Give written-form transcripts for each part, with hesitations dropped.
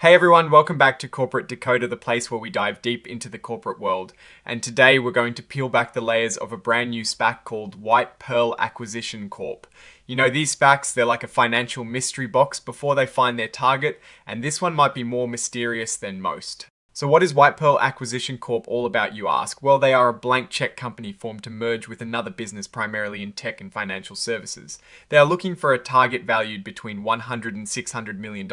Hey everyone, welcome back to Corporate Dakota, the place where we dive deep into the corporate world. And today we're going to peel back the layers of a brand new SPAC called White Pearl Acquisition Corp. You know, these SPACs, they're like a financial mystery box before they find their target, and this one might be more mysterious than most. So what is White Pearl Acquisition Corp all about, you ask? Well, they are a blank check company formed to merge with another business primarily in tech and financial services. They are looking for a target valued between $100 and $600 million.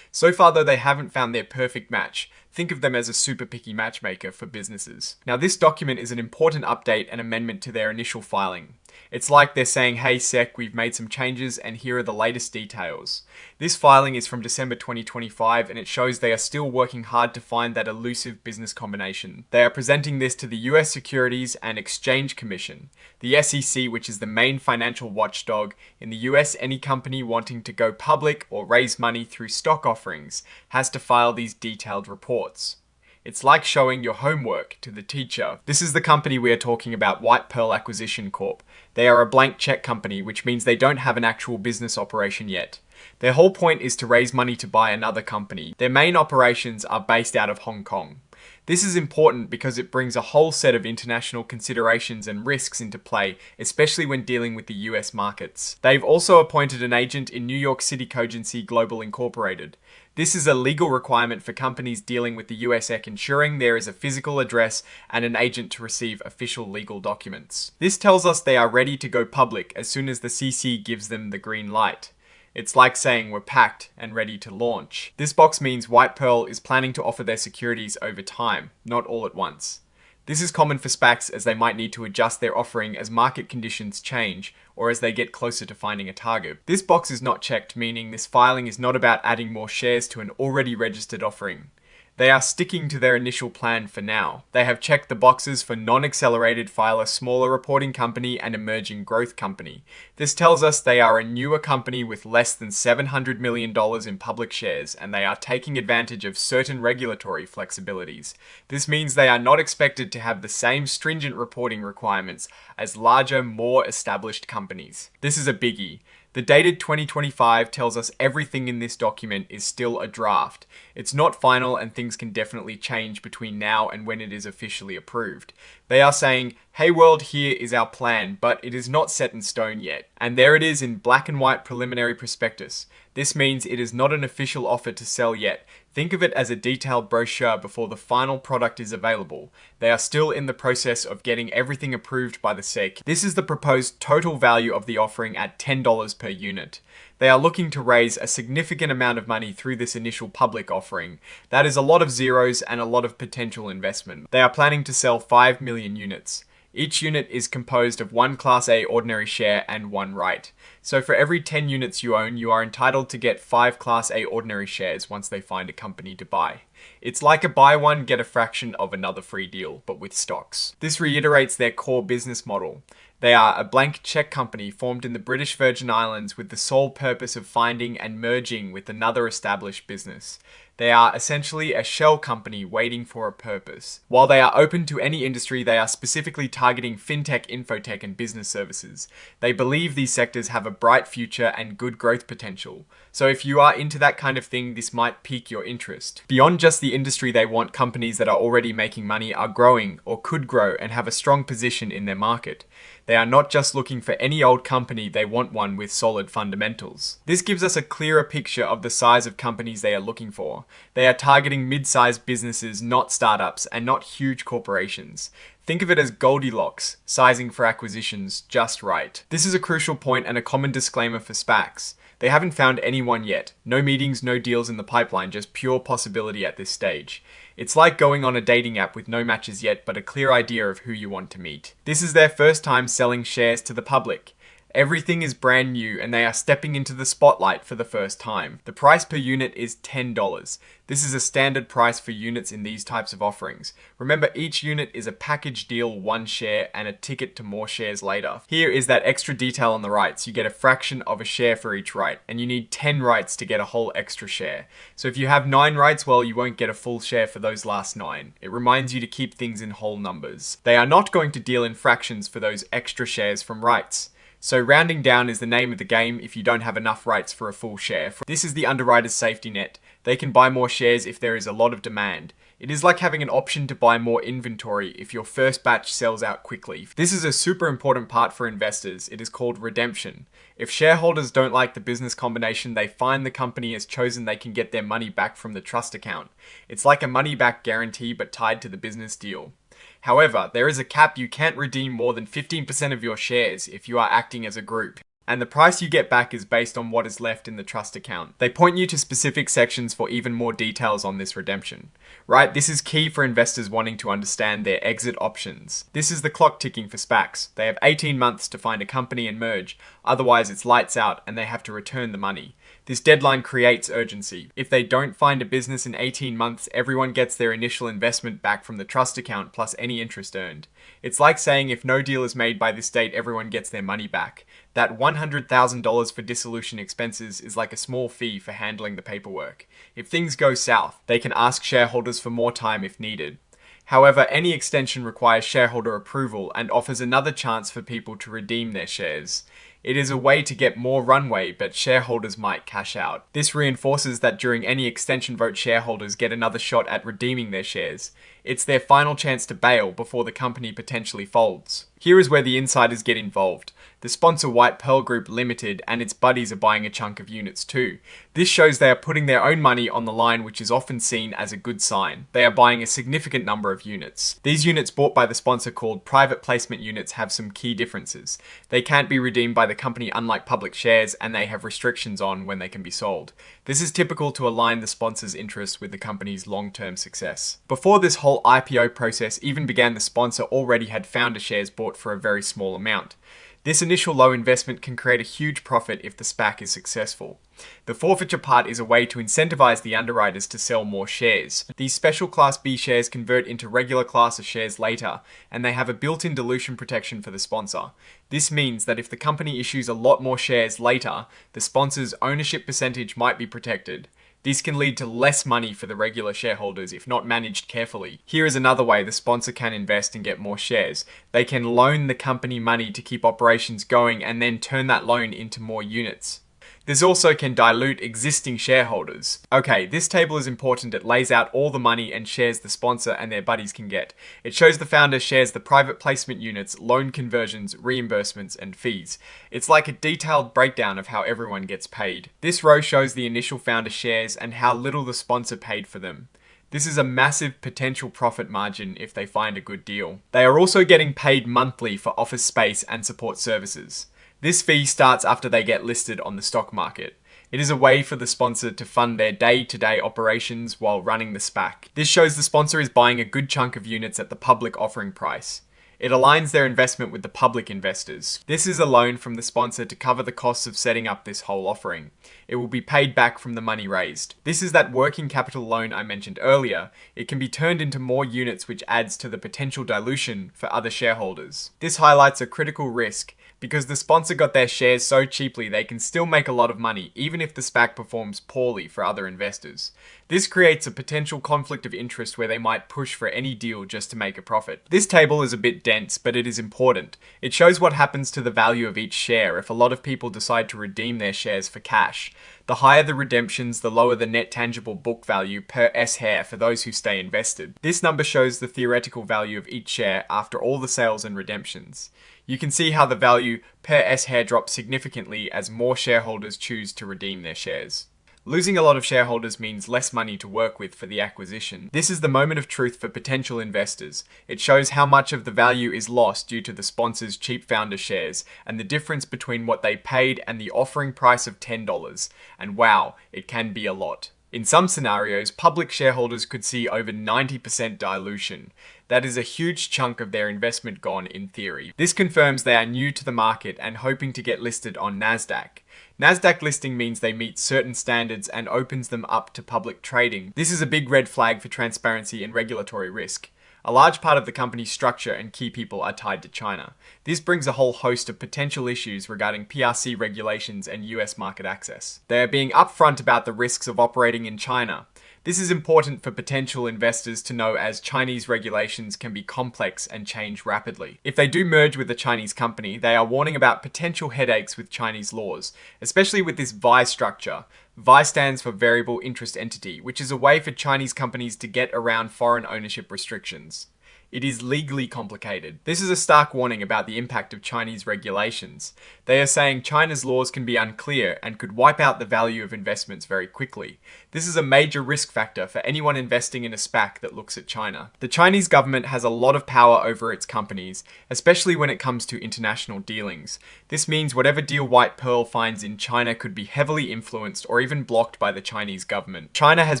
So far, though, they haven't found their perfect match. Think of them as a super picky matchmaker for businesses. Now, this document is an important update and amendment to their initial filing. It's like they're saying, hey SEC, we've made some changes and here are the latest details. This filing is from December 2025 and it shows they are still working hard to find that elusive business combination. They are presenting this to the US Securities and Exchange Commission, the SEC, which is the main financial watchdog. In the US, any company wanting to go public or raise money through stock offerings has to file these detailed reports. It's like showing your homework to the teacher. This is the company we are talking about, White Pearl Acquisition Corp. They are a blank check company, which means they don't have an actual business operation yet. Their whole point is to raise money to buy another company. Their main operations are based out of Hong Kong. This is important because it brings a whole set of international considerations and risks into play, especially when dealing with the US markets. They've also appointed an agent in New York City Cogency Global Incorporated. This is a legal requirement for companies dealing with the US SEC, ensuring there is a physical address and an agent to receive official legal documents. This tells us they are ready to go public as soon as the CC gives them the green light. It's like saying we're packed and ready to launch. This box means White Pearl is planning to offer their securities over time, not all at once. This is common for SPACs as they might need to adjust their offering as market conditions change or as they get closer to finding a target. This box is not checked, meaning this filing is not about adding more shares to an already registered offering. They are sticking to their initial plan for now. They have checked the boxes for non-accelerated filer, smaller reporting company, and emerging growth company. This tells us they are a newer company with less than $700 million in public shares, and they are taking advantage of certain regulatory flexibilities. This means they are not expected to have the same stringent reporting requirements as larger, more established companies. This is a biggie. The dated 2025 tells us everything in this document is still a draft. It's not final and things can definitely change between now and when it is officially approved. They are saying, hey world, here is our plan, but it is not set in stone yet. And there it is in black and white preliminary prospectus. This means it is not an official offer to sell yet. Think of it as a detailed brochure before the final product is available. They are still in the process of getting everything approved by the SEC. This is the proposed total value of the offering at $10 per unit. They are looking to raise a significant amount of money through this initial public offering. That is a lot of zeros and a lot of potential investment. They are planning to sell 5 million units. Each unit is composed of one Class A ordinary share and one right. So for every 10 units you own, you are entitled to get 5 Class A ordinary shares once they find a company to buy. It's like a buy one, get a fraction of another free deal, but with stocks. This reiterates their core business model. They are a blank check company formed in the British Virgin Islands with the sole purpose of finding and merging with another established business. They are essentially a shell company waiting for a purpose. While they are open to any industry, they are specifically targeting fintech, infotech, and business services. They believe these sectors have a bright future and good growth potential. So if you are into that kind of thing, this might pique your interest. Beyond just the industry they want, companies that are already making money are growing or could grow and have a strong position in their market. They are not just looking for any old company, they want one with solid fundamentals. This gives us a clearer picture of the size of companies they are looking for. They are targeting mid-sized businesses, not startups, and not huge corporations. Think of it as Goldilocks, sizing for acquisitions just right. This is a crucial point and a common disclaimer for SPACs. They haven't found anyone yet. No meetings, no deals in the pipeline, just pure possibility at this stage. It's like going on a dating app with no matches yet, but a clear idea of who you want to meet. This is their first time selling shares to the public. Everything is brand new and they are stepping into the spotlight for the first time. The price per unit is $10. This is a standard price for units in these types of offerings. Remember, each unit is a package deal, one share, and a ticket to more shares later. Here is that extra detail on the rights. You get a fraction of a share for each right, and you need 10 rights to get a whole extra share. So if you have 9 rights, well, you won't get a full share for those last 9. It reminds you to keep things in whole numbers. They are not going to deal in fractions for those extra shares from rights. So rounding down is the name of the game if you don't have enough rights for a full share. This is the underwriter's safety net. They can buy more shares if there is a lot of demand. It is like having an option to buy more inventory if your first batch sells out quickly. This is a super important part for investors. It is called redemption. If shareholders don't like the business combination they find the company has chosen, they can get their money back from the trust account. It's like a money back guarantee but tied to the business deal. However, there is a cap. You can't redeem more than 15% of your shares if you are acting as a group. And the price you get back is based on what is left in the trust account. They point you to specific sections for even more details on this redemption. Right, this is key for investors wanting to understand their exit options. This is the clock ticking for SPACs. They have 18 months to find a company and merge, otherwise it's lights out and they have to return the money. This deadline creates urgency. If they don't find a business in 18 months, everyone gets their initial investment back from the trust account plus any interest earned. It's like saying if no deal is made by this date, everyone gets their money back. That $100,000 for dissolution expenses is like a small fee for handling the paperwork. If things go south, they can ask shareholders for more time if needed. However, any extension requires shareholder approval and offers another chance for people to redeem their shares. It is a way to get more runway, but shareholders might cash out. This reinforces that during any extension vote, shareholders get another shot at redeeming their shares. It's their final chance to bail before the company potentially folds. Here is where the insiders get involved. The sponsor White Pearl Group Limited and its buddies are buying a chunk of units too. This shows they are putting their own money on the line, which is often seen as a good sign. They are buying a significant number of units. These units bought by the sponsor, called private placement units, have some key differences. They can't be redeemed by the company unlike public shares, and they have restrictions on when they can be sold. This is typical to align the sponsor's interests with the company's long-term success. Before this whole IPO process even began, the sponsor already had founder shares bought for a very small amount. This initial low investment can create a huge profit if the SPAC is successful. The forfeiture part is a way to incentivize the underwriters to sell more shares. These special Class B shares convert into regular class of shares later, and they have a built-in dilution protection for the sponsor. This means that if the company issues a lot more shares later, the sponsor's ownership percentage might be protected. This can lead to less money for the regular shareholders if not managed carefully. Here is another way the sponsor can invest and get more shares. They can loan the company money to keep operations going and then turn that loan into more units. This also can dilute existing shareholders. Okay, this table is important. It lays out all the money and shares the sponsor and their buddies can get. It shows the founder shares, the private placement units, loan conversions, reimbursements, and fees. It's like a detailed breakdown of how everyone gets paid. This row shows the initial founder shares and how little the sponsor paid for them. This is a massive potential profit margin if they find a good deal. They are also getting paid monthly for office space and support services. This fee starts after they get listed on the stock market. It is a way for the sponsor to fund their day-to-day operations while running the SPAC. This shows the sponsor is buying a good chunk of units at the public offering price. It aligns their investment with the public investors. This is a loan from the sponsor to cover the costs of setting up this whole offering. It will be paid back from the money raised. This is that working capital loan I mentioned earlier. It can be turned into more units, which adds to the potential dilution for other shareholders. This highlights a critical risk. Because the sponsor got their shares so cheaply, they can still make a lot of money, even if the SPAC performs poorly for other investors. This creates a potential conflict of interest where they might push for any deal just to make a profit. This table is a bit dense, but it is important. It shows what happens to the value of each share if a lot of people decide to redeem their shares for cash. The higher the redemptions, the lower the net tangible book value per share for those who stay invested. This number shows the theoretical value of each share after all the sales and redemptions. You can see how the value per share drops significantly as more shareholders choose to redeem their shares. Losing a lot of shareholders means less money to work with for the acquisition. This is the moment of truth for potential investors. It shows how much of the value is lost due to the sponsor's cheap founder shares and the difference between what they paid and the offering price of $10. And wow, it can be a lot. In some scenarios, public shareholders could see over 90% dilution. That is a huge chunk of their investment gone in theory. This confirms they are new to the market and hoping to get listed on NASDAQ. NASDAQ listing means they meet certain standards and opens them up to public trading. This is a big red flag for transparency and regulatory risk. A large part of the company's structure and key people are tied to China. This brings a whole host of potential issues regarding PRC regulations and US market access. They are being upfront about the risks of operating in China. This is important for potential investors to know, as Chinese regulations can be complex and change rapidly. If they do merge with a Chinese company, they are warning about potential headaches with Chinese laws, especially with this VI structure. VI stands for Variable Interest Entity, which is a way for Chinese companies to get around foreign ownership restrictions. It is legally complicated. This is a stark warning about the impact of Chinese regulations. They are saying China's laws can be unclear and could wipe out the value of investments very quickly. This is a major risk factor for anyone investing in a SPAC that looks at China. The Chinese government has a lot of power over its companies, especially when it comes to international dealings. This means whatever deal White Pearl finds in China could be heavily influenced or even blocked by the Chinese government. China has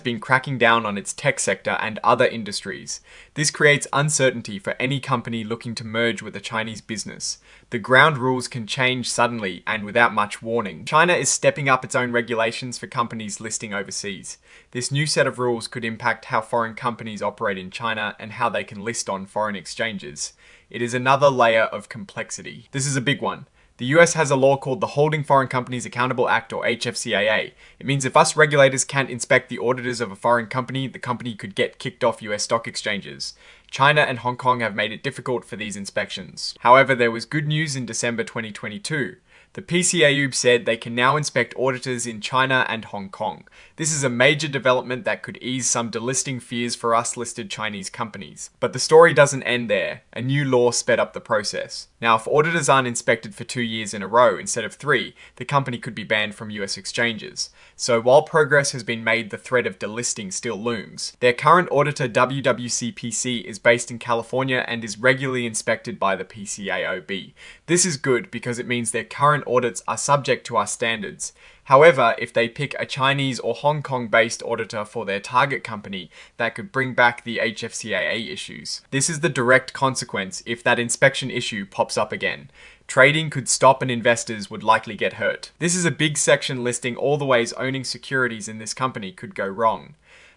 been cracking down on its tech sector and other industries. This creates uncertainty for any company looking to merge with a Chinese business. The ground rules can change suddenly and without much warning. China is stepping up its own regulations for companies listing overseas. This new set of rules could impact how foreign companies operate in China and how they can list on foreign exchanges. It is another layer of complexity. This is a big one. The US has a law called the Holding Foreign Companies Accountable Act, or HFCAA. It means if us regulators can't inspect the auditors of a foreign company, the company could get kicked off US stock exchanges. China and Hong Kong have made it difficult for these inspections. However, there was good news in December 2022. The PCAU said they can now inspect auditors in China and Hong Kong. This is a major development that could ease some delisting fears for us listed Chinese companies. But the story doesn't end there. A new law sped up the process. Now, if auditors aren't inspected for 2 years in a row instead of 3, the company could be banned from US exchanges. So while progress has been made, the threat of delisting still looms. Their current auditor, WWCPC, is based in California and is regularly inspected by the PCAOB. This is good because it means their current audits are subject to our standards. However, if they pick a Chinese or Hong Kong-based auditor for their target company, that could bring back the HFCAA issues. This is the direct consequence if that inspection issue pops up again. Trading could stop and investors would likely get hurt. This is a big section listing all the ways owning securities in this company could go wrong.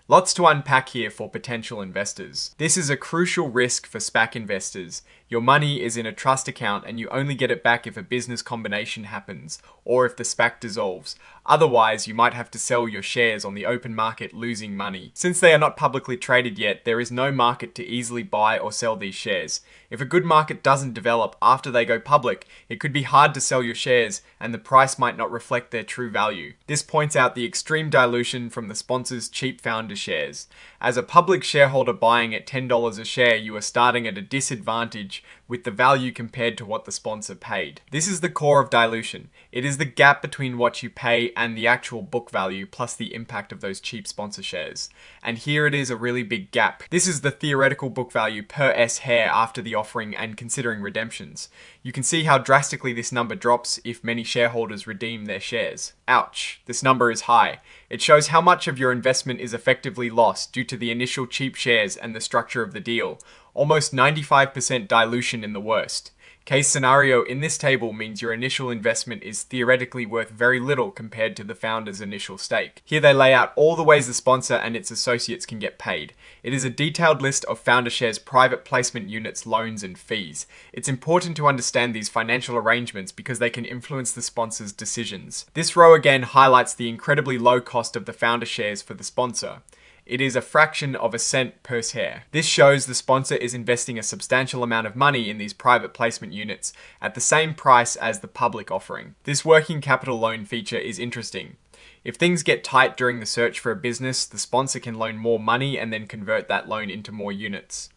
Lots to unpack here for potential investors. This is a crucial risk for SPAC investors. Your money is in a trust account and you only get it back if a business combination happens or if the SPAC dissolves. Otherwise, you might have to sell your shares on the open market, losing money. Since they are not publicly traded yet, there is no market to easily buy or sell these shares. If a good market doesn't develop after they go public, it could be hard to sell your shares and the price might not reflect their true value. This points out the extreme dilution from the sponsor's cheap founder shares. As a public shareholder buying at $10 a share, you are starting at a disadvantage with the value compared to what the sponsor paid. This is the core of dilution. It is the gap between what you pay and the actual book value plus the impact of those cheap sponsor shares. And here it is a really big gap. This is the theoretical book value per share after the offering and considering redemptions. You can see how drastically this number drops if many shareholders redeem their shares. Ouch, this number is high. It shows how much of your investment is effectively lost due to the initial cheap shares and the structure of the deal. Almost 95% dilution in the worst. Case scenario in this table means your initial investment is theoretically worth very little compared to the founder's initial stake. Here they lay out all the ways the sponsor and its associates can get paid. It is a detailed list of founder shares, private placement units, loans, and fees. It's important to understand these financial arrangements because they can influence the sponsor's decisions. This row again highlights the incredibly low cost of the founder shares for the sponsor. It is a fraction of a cent per share. This shows the sponsor is investing a substantial amount of money in these private placement units at the same price as the public offering. This working capital loan feature is interesting. If things get tight during the search for a business, the sponsor can loan more money and then convert that loan into more units.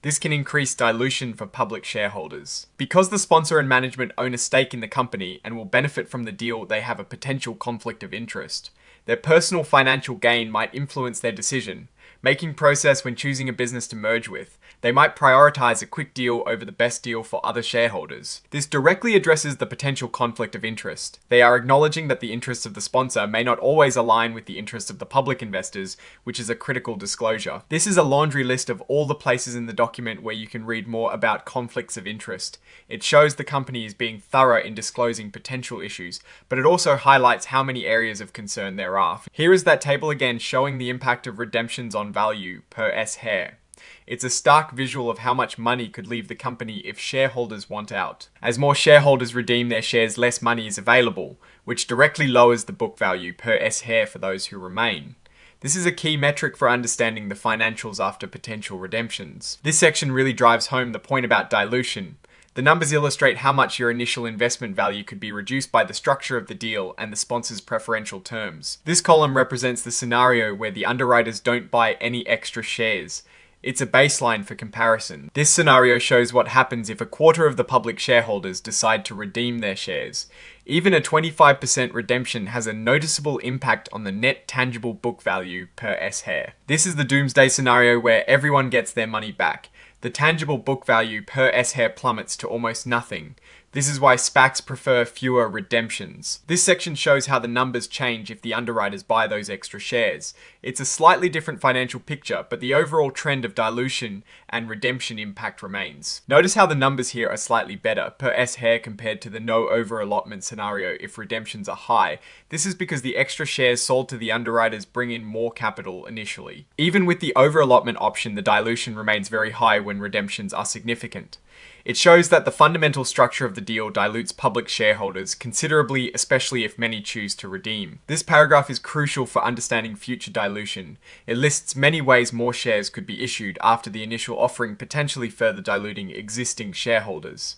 This can increase dilution for public shareholders. Because the sponsor and management own a stake in the company and will benefit from the deal, they have a potential conflict of interest. Their personal financial gain might influence their decision-making process when choosing a business to merge with. They might prioritize a quick deal over the best deal for other shareholders. This directly addresses the potential conflict of interest. They are acknowledging that the interests of the sponsor may not always align with the interests of the public investors, which is a critical disclosure. This is a laundry list of all the places in the document where you can read more about conflicts of interest. It shows the company is being thorough in disclosing potential issues, but it also highlights how many areas of concern there are. Here is that table again showing the impact of redemptions on value per share. It's a stark visual of how much money could leave the company if shareholders want out. As more shareholders redeem their shares, less money is available, which directly lowers the book value per share for those who remain. This is a key metric for understanding the financials after potential redemptions. This section really drives home the point about dilution. The numbers illustrate how much your initial investment value could be reduced by the structure of the deal and the sponsor's preferential terms. This column represents the scenario where the underwriters don't buy any extra shares. It's a baseline for comparison. This scenario shows what happens if a quarter of the public shareholders decide to redeem their shares. Even a 25% redemption has a noticeable impact on the net tangible book value per S-share. This is the doomsday scenario where everyone gets their money back. The tangible book value per S-share plummets to almost nothing. This is why SPACs prefer fewer redemptions. This section shows how the numbers change if the underwriters buy those extra shares. It's a slightly different financial picture, but the overall trend of dilution and redemption impact remains. Notice how the numbers here are slightly better per S-share compared to the no over-allotment scenario if redemptions are high. This is because the extra shares sold to the underwriters bring in more capital initially. Even with the over-allotment option, the dilution remains very high when redemptions are significant. It shows that the fundamental structure of the deal dilutes public shareholders considerably, especially if many choose to redeem. This paragraph is crucial for understanding future dilution. It lists many ways more shares could be issued after the initial offering, potentially further diluting existing shareholders.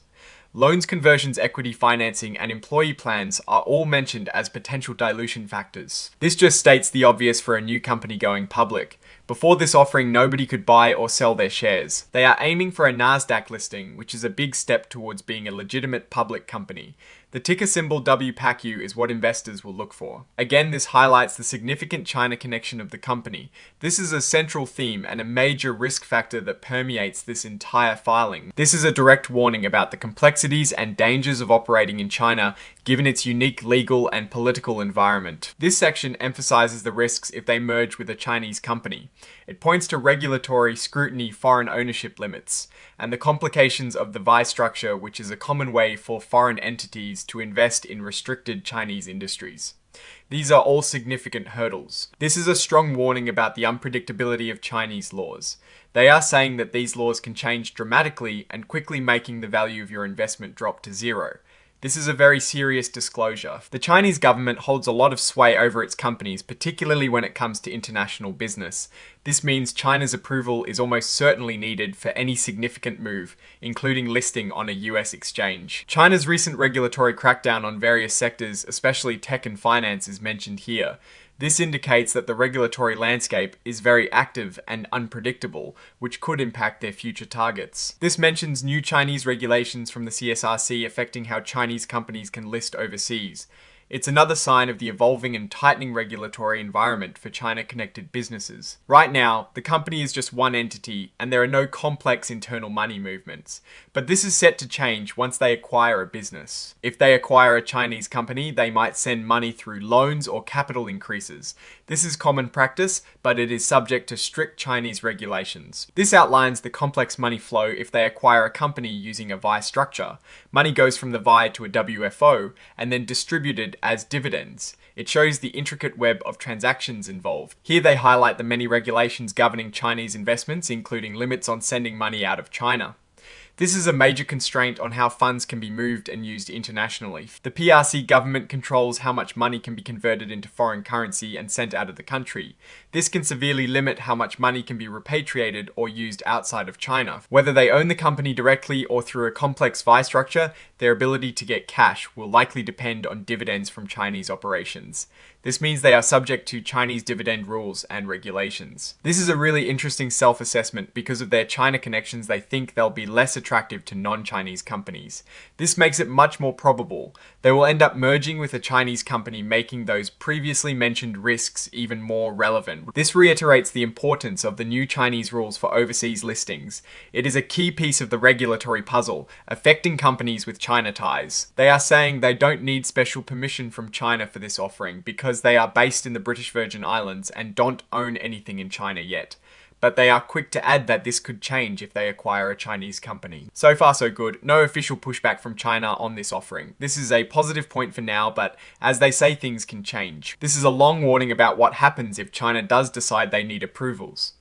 Loans, conversions, equity financing, and employee plans are all mentioned as potential dilution factors. This just states the obvious for a new company going public. Before this offering, nobody could buy or sell their shares. They are aiming for a NASDAQ listing, which is a big step towards being a legitimate public company. The ticker symbol WPACU is what investors will look for. Again, this highlights the significant China connection of the company. This is a central theme and a major risk factor that permeates this entire filing. This is a direct warning about the complexities and dangers of operating in China, given its unique legal and political environment. This section emphasizes the risks if they merge with a Chinese company. It points to regulatory scrutiny, foreign ownership limits, and the complications of the VI structure, which is a common way for foreign entities to invest in restricted Chinese industries. These are all significant hurdles. This is a strong warning about the unpredictability of Chinese laws. They are saying that these laws can change dramatically and quickly, making the value of your investment drop to zero. This is a very serious disclosure. The Chinese government holds a lot of sway over its companies, particularly when it comes to international business. This means China's approval is almost certainly needed for any significant move, including listing on a US exchange. China's recent regulatory crackdown on various sectors, especially tech and finance, is mentioned here. This indicates that the regulatory landscape is very active and unpredictable, which could impact their future targets. This mentions new Chinese regulations from the CSRC affecting how Chinese companies can list overseas. It's another sign of the evolving and tightening regulatory environment for China-connected businesses. Right now, the company is just one entity and there are no complex internal money movements. But this is set to change once they acquire a business. If they acquire a Chinese company, they might send money through loans or capital increases. This is common practice, but it is subject to strict Chinese regulations. This outlines the complex money flow if they acquire a company using a VI structure. Money goes from the VI to a WFO and then distributed as dividends. It shows the intricate web of transactions involved. Here they highlight the many regulations governing Chinese investments, including limits on sending money out of China. This is a major constraint on how funds can be moved and used internationally. The PRC government controls how much money can be converted into foreign currency and sent out of the country. This can severely limit how much money can be repatriated or used outside of China. Whether they own the company directly or through a complex VI structure, their ability to get cash will likely depend on dividends from Chinese operations. This means they are subject to Chinese dividend rules and regulations. This is a really interesting self-assessment. Because of their China connections, they think they'll be less attractive to non-Chinese companies. This makes it much more probable they will end up merging with a Chinese company, making those previously mentioned risks even more relevant. This reiterates the importance of the new Chinese rules for overseas listings. It is a key piece of the regulatory puzzle, affecting companies with China ties. They are saying they don't need special permission from China for this offering because they are based in the British Virgin Islands and don't own anything in China yet. But they are quick to add that this could change if they acquire a Chinese company. So far so good. No official pushback from China on this offering. This is a positive point for now, but as they say, things can change. This is a long warning about what happens if China does decide they need approvals.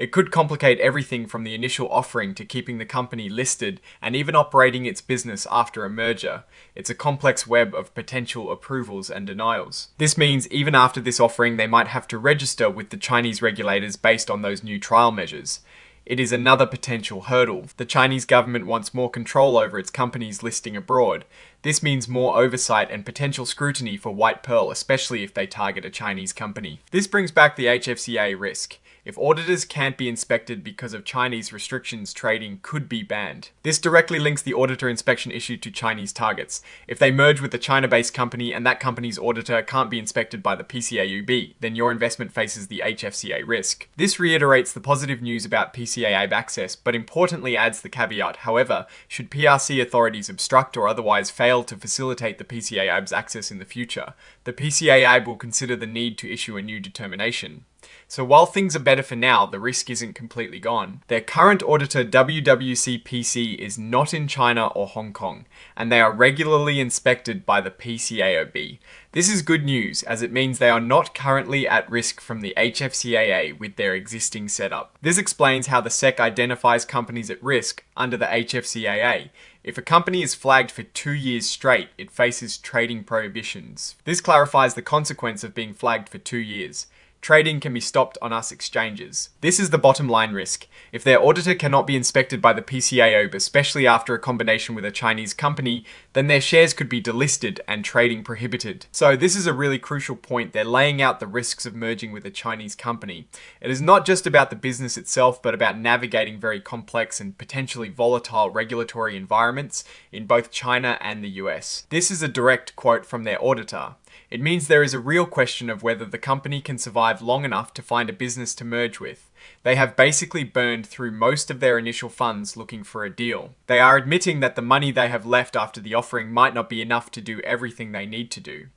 It could complicate everything from the initial offering to keeping the company listed and even operating its business after a merger. It's a complex web of potential approvals and denials. This means even after this offering, they might have to register with the Chinese regulators based on those new trial measures. It is another potential hurdle. The Chinese government wants more control over its companies listing abroad. This means more oversight and potential scrutiny for White Pearl, especially if they target a Chinese company. This brings back the HFCA risk. If auditors can't be inspected because of Chinese restrictions, trading could be banned. This directly links the auditor inspection issue to Chinese targets. If they merge with a China-based company and that company's auditor can't be inspected by the PCAUB, then your investment faces the HFCA risk. This reiterates the positive news about PCAUB access, but importantly adds the caveat, however, should PRC authorities obstruct or otherwise fail to facilitate the PCAUB's access in the future, the PCAUB will consider the need to issue a new determination. So while things are better for now, the risk isn't completely gone. Their current auditor WWCPC is not in China or Hong Kong, and they are regularly inspected by the PCAOB. This is good news, as it means they are not currently at risk from the HFCAA with their existing setup. This explains how the SEC identifies companies at risk under the HFCAA. If a company is flagged for 2 years straight, it faces trading prohibitions. This clarifies the consequence of being flagged for 2 years. Trading can be stopped on US exchanges. This is the bottom line risk. If their auditor cannot be inspected by the PCAOB, especially after a combination with a Chinese company, then their shares could be delisted and trading prohibited. So this is a really crucial point. They're laying out the risks of merging with a Chinese company. It is not just about the business itself, but about navigating very complex and potentially volatile regulatory environments in both China and the US. This is a direct quote from their auditor. It means there is a real question of whether the company can survive long enough to find a business to merge with. They have basically burned through most of their initial funds looking for a deal. They are admitting that the money they have left after the offering might not be enough to do everything they need to do.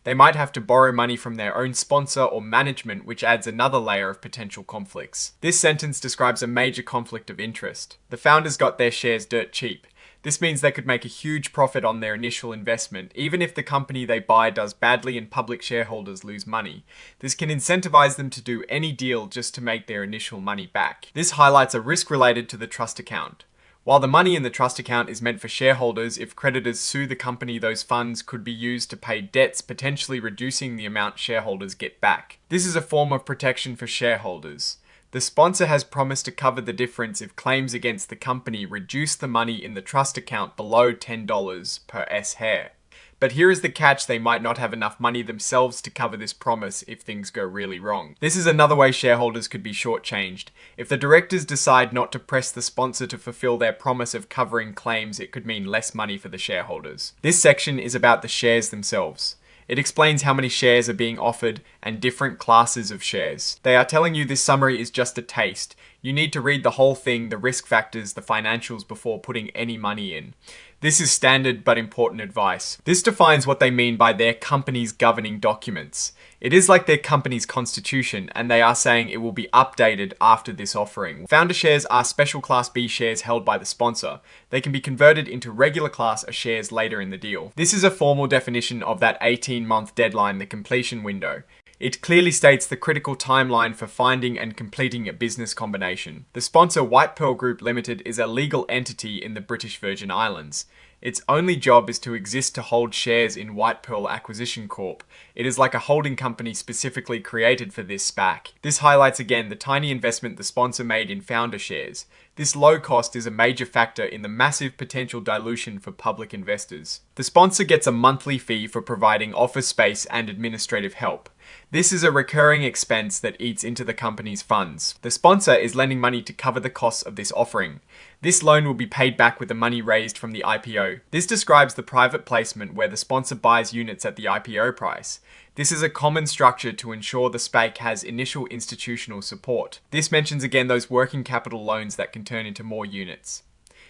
They might have to borrow money from their own sponsor or management, which adds another layer of potential conflicts. This sentence describes a major conflict of interest. The founders got their shares dirt cheap. This means they could make a huge profit on their initial investment, even if the company they buy does badly and public shareholders lose money. This can incentivize them to do any deal just to make their initial money back. This highlights a risk related to the trust account. While the money in the trust account is meant for shareholders, if creditors sue the company, those funds could be used to pay debts, potentially reducing the amount shareholders get back. This is a form of protection for shareholders. The sponsor has promised to cover the difference if claims against the company reduce the money in the trust account below $10 per share. But here is the catch: they might not have enough money themselves to cover this promise if things go really wrong. This is another way shareholders could be shortchanged. If the directors decide not to press the sponsor to fulfill their promise of covering claims, it could mean less money for the shareholders. This section is about the shares themselves. It explains how many shares are being offered and different classes of shares. They are telling you this summary is just a taste. You need to read the whole thing, the risk factors, the financials before putting any money in. This is standard but important advice. This defines what they mean by their company's governing documents. It is like their company's constitution, and they are saying it will be updated after this offering. Founder shares are special Class B shares held by the sponsor. They can be converted into regular Class A shares later in the deal. This is a formal definition of that 18-month deadline, the completion window. It clearly states the critical timeline for finding and completing a business combination. The sponsor, White Pearl Group Limited, is a legal entity in the British Virgin Islands. Its only job is to exist to hold shares in White Pearl Acquisition Corp. It is like a holding company specifically created for this SPAC. This highlights again the tiny investment the sponsor made in founder shares. This low cost is a major factor in the massive potential dilution for public investors. The sponsor gets a monthly fee for providing office space and administrative help. This is a recurring expense that eats into the company's funds. The sponsor is lending money to cover the costs of this offering. This loan will be paid back with the money raised from the IPO. This describes the private placement where the sponsor buys units at the IPO price. This is a common structure to ensure the SPAC has initial institutional support. This mentions again those working capital loans that can turn into more units.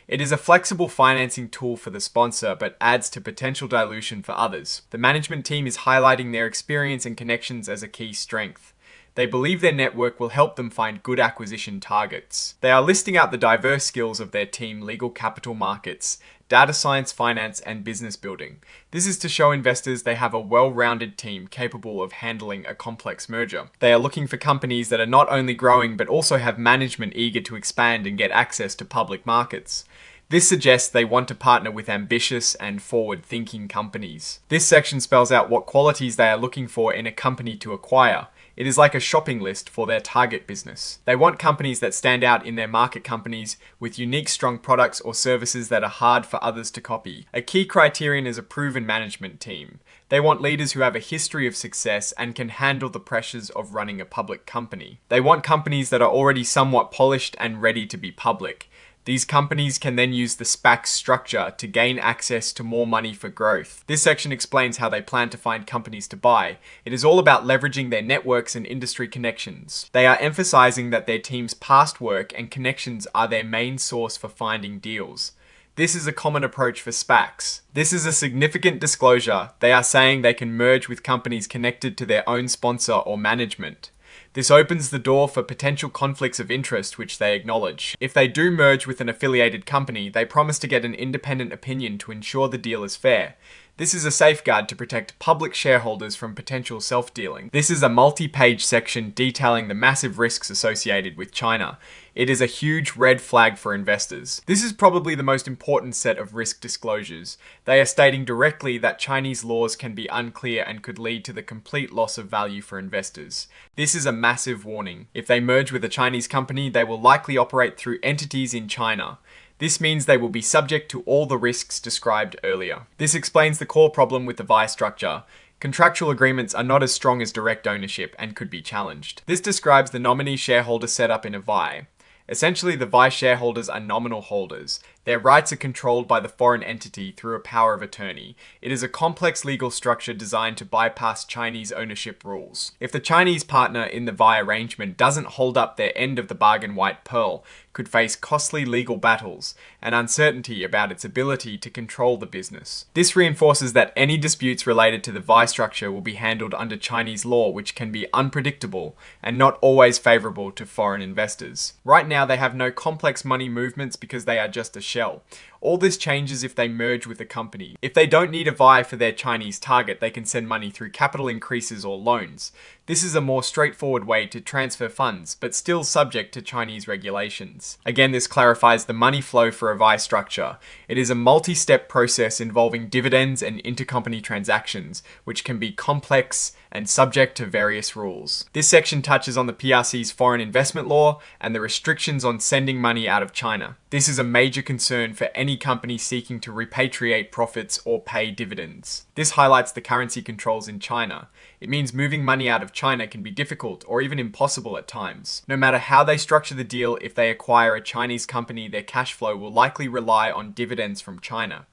It is a flexible financing tool for the sponsor, but adds to potential dilution for others. The management team is highlighting their experience and connections as a key strength. They believe their network will help them find good acquisition targets. They are listing out the diverse skills of their team: legal, capital markets, data science, finance, and business building. This is to show investors they have a well-rounded team capable of handling a complex merger. They are looking for companies that are not only growing but also have management eager to expand and get access to public markets. This suggests they want to partner with ambitious and forward-thinking companies. This section spells out what qualities they are looking for in a company to acquire. It is like a shopping list for their target business. They want companies that stand out in their market, companies with unique, strong products or services that are hard for others to copy. A key criterion is a proven management team. They want leaders who have a history of success and can handle the pressures of running a public company. They want companies that are already somewhat polished and ready to be public. These companies can then use the SPAC structure to gain access to more money for growth. This section explains how they plan to find companies to buy. It is all about leveraging their networks and industry connections. They are emphasizing that their team's past work and connections are their main source for finding deals. This is a common approach for SPACs. This is a significant disclosure. They are saying they can merge with companies connected to their own sponsor or management. This opens the door for potential conflicts of interest, which they acknowledge. If they do merge with an affiliated company, they promise to get an independent opinion to ensure the deal is fair. This is a safeguard to protect public shareholders from potential self-dealing. This is a multi-page section detailing the massive risks associated with China. It is a huge red flag for investors. This is probably the most important set of risk disclosures. They are stating directly that Chinese laws can be unclear and could lead to the complete loss of value for investors. This is a massive warning. If they merge with a Chinese company, they will likely operate through entities in China. This means they will be subject to all the risks described earlier. This explains the core problem with the VI structure. Contractual agreements are not as strong as direct ownership and could be challenged. This describes the nominee shareholder setup in a VI. Essentially, the VI shareholders are nominal holders. Their rights are controlled by the foreign entity through a power of attorney. It is a complex legal structure designed to bypass Chinese ownership rules. If the Chinese partner in the VI arrangement doesn't hold up their end of the bargain, White Pearl could face costly legal battles and uncertainty about its ability to control the business. This reinforces that any disputes related to the VI structure will be handled under Chinese law, which can be unpredictable and not always favorable to foreign investors. Right now, they have no complex money movements because they are just a shell. All this changes if they merge with a company. If they don't need a VI for their Chinese target, they can send money through capital increases or loans. This is a more straightforward way to transfer funds, but still subject to Chinese regulations. Again, this clarifies the money flow for a VI structure. It is a multi-step process involving dividends and intercompany transactions, which can be complex and subject to various rules. This section touches on the PRC's foreign investment law and the restrictions on sending money out of China. This is a major concern for any company seeking to repatriate profits or pay dividends. This highlights the currency controls in China. It means moving money out of China can be difficult or even impossible at times. No matter how they structure the deal, if they acquire a Chinese company, their cash flow will likely rely on dividends from China.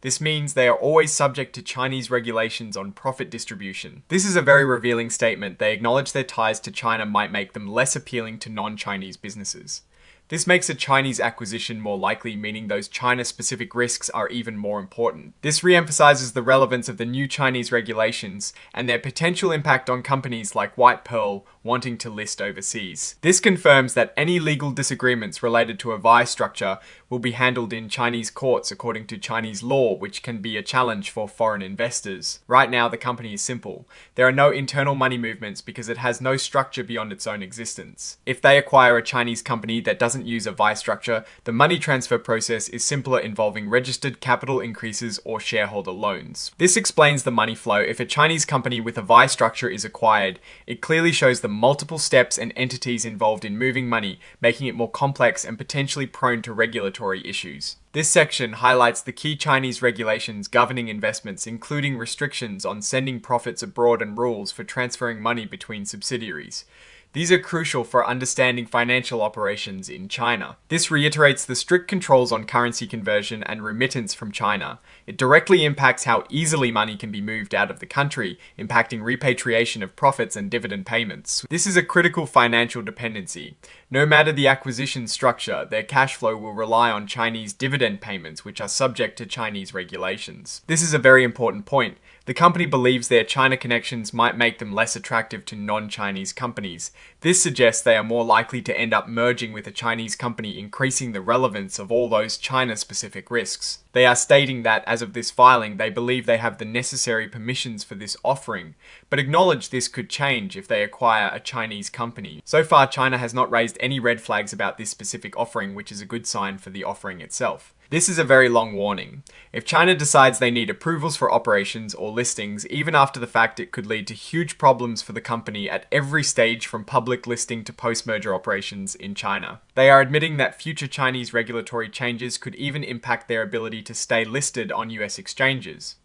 This means they are always subject to Chinese regulations on profit distribution. This is a very revealing statement. They acknowledge their ties to China might make them less appealing to non-Chinese businesses. This makes a Chinese acquisition more likely, meaning those China-specific risks are even more important. This re-emphasizes the relevance of the new Chinese regulations and their potential impact on companies like White Pearl wanting to list overseas. This confirms that any legal disagreements related to a VI structure will be handled in Chinese courts according to Chinese law, which can be a challenge for foreign investors. Right now, the company is simple. There are no internal money movements because it has no structure beyond its own existence. If they acquire a Chinese company that doesn't use a VI structure, the money transfer process is simpler, involving registered capital increases or shareholder loans. This explains the money flow. If a Chinese company with a VI structure is acquired, it clearly shows the multiple steps and entities involved in moving money, making it more complex and potentially prone to regulatory issues. This section highlights the key Chinese regulations governing investments, including restrictions on sending profits abroad and rules for transferring money between subsidiaries. These are crucial for understanding financial operations in China. This reiterates the strict controls on currency conversion and remittance from China. It directly impacts how easily money can be moved out of the country, impacting repatriation of profits and dividend payments. This is a critical financial dependency. No matter the acquisition structure, their cash flow will rely on Chinese dividend payments, which are subject to Chinese regulations. This is a very important point. The The company believes their China connections might make them less attractive to non-Chinese companies. This suggests they are more likely to end up merging with a Chinese company, increasing the relevance of all those China-specific risks. They are stating that, as of this filing, they believe they have the necessary permissions for this offering, but acknowledge this could change if they acquire a Chinese company. So far, China has not raised any red flags about this specific offering, which is a good sign for the offering itself. This is a very long warning. If China decides they need approvals for operations or listings, even after the fact, it could lead to huge problems for the company at every stage from public listing to post-merger operations in China. They are admitting that future Chinese regulatory changes could even impact their ability to stay listed on US exchanges.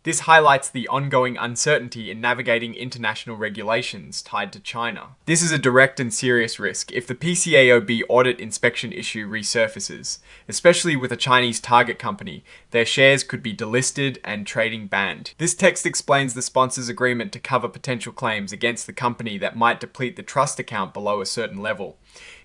This highlights the ongoing uncertainty in navigating international regulations tied to China. This is a direct and serious risk if the PCAOB audit inspection issue resurfaces, especially with a Chinese target company. Their shares could be delisted and trading banned. This text explains the sponsor's agreement to cover potential claims against the company that might deplete the trust account below a certain level.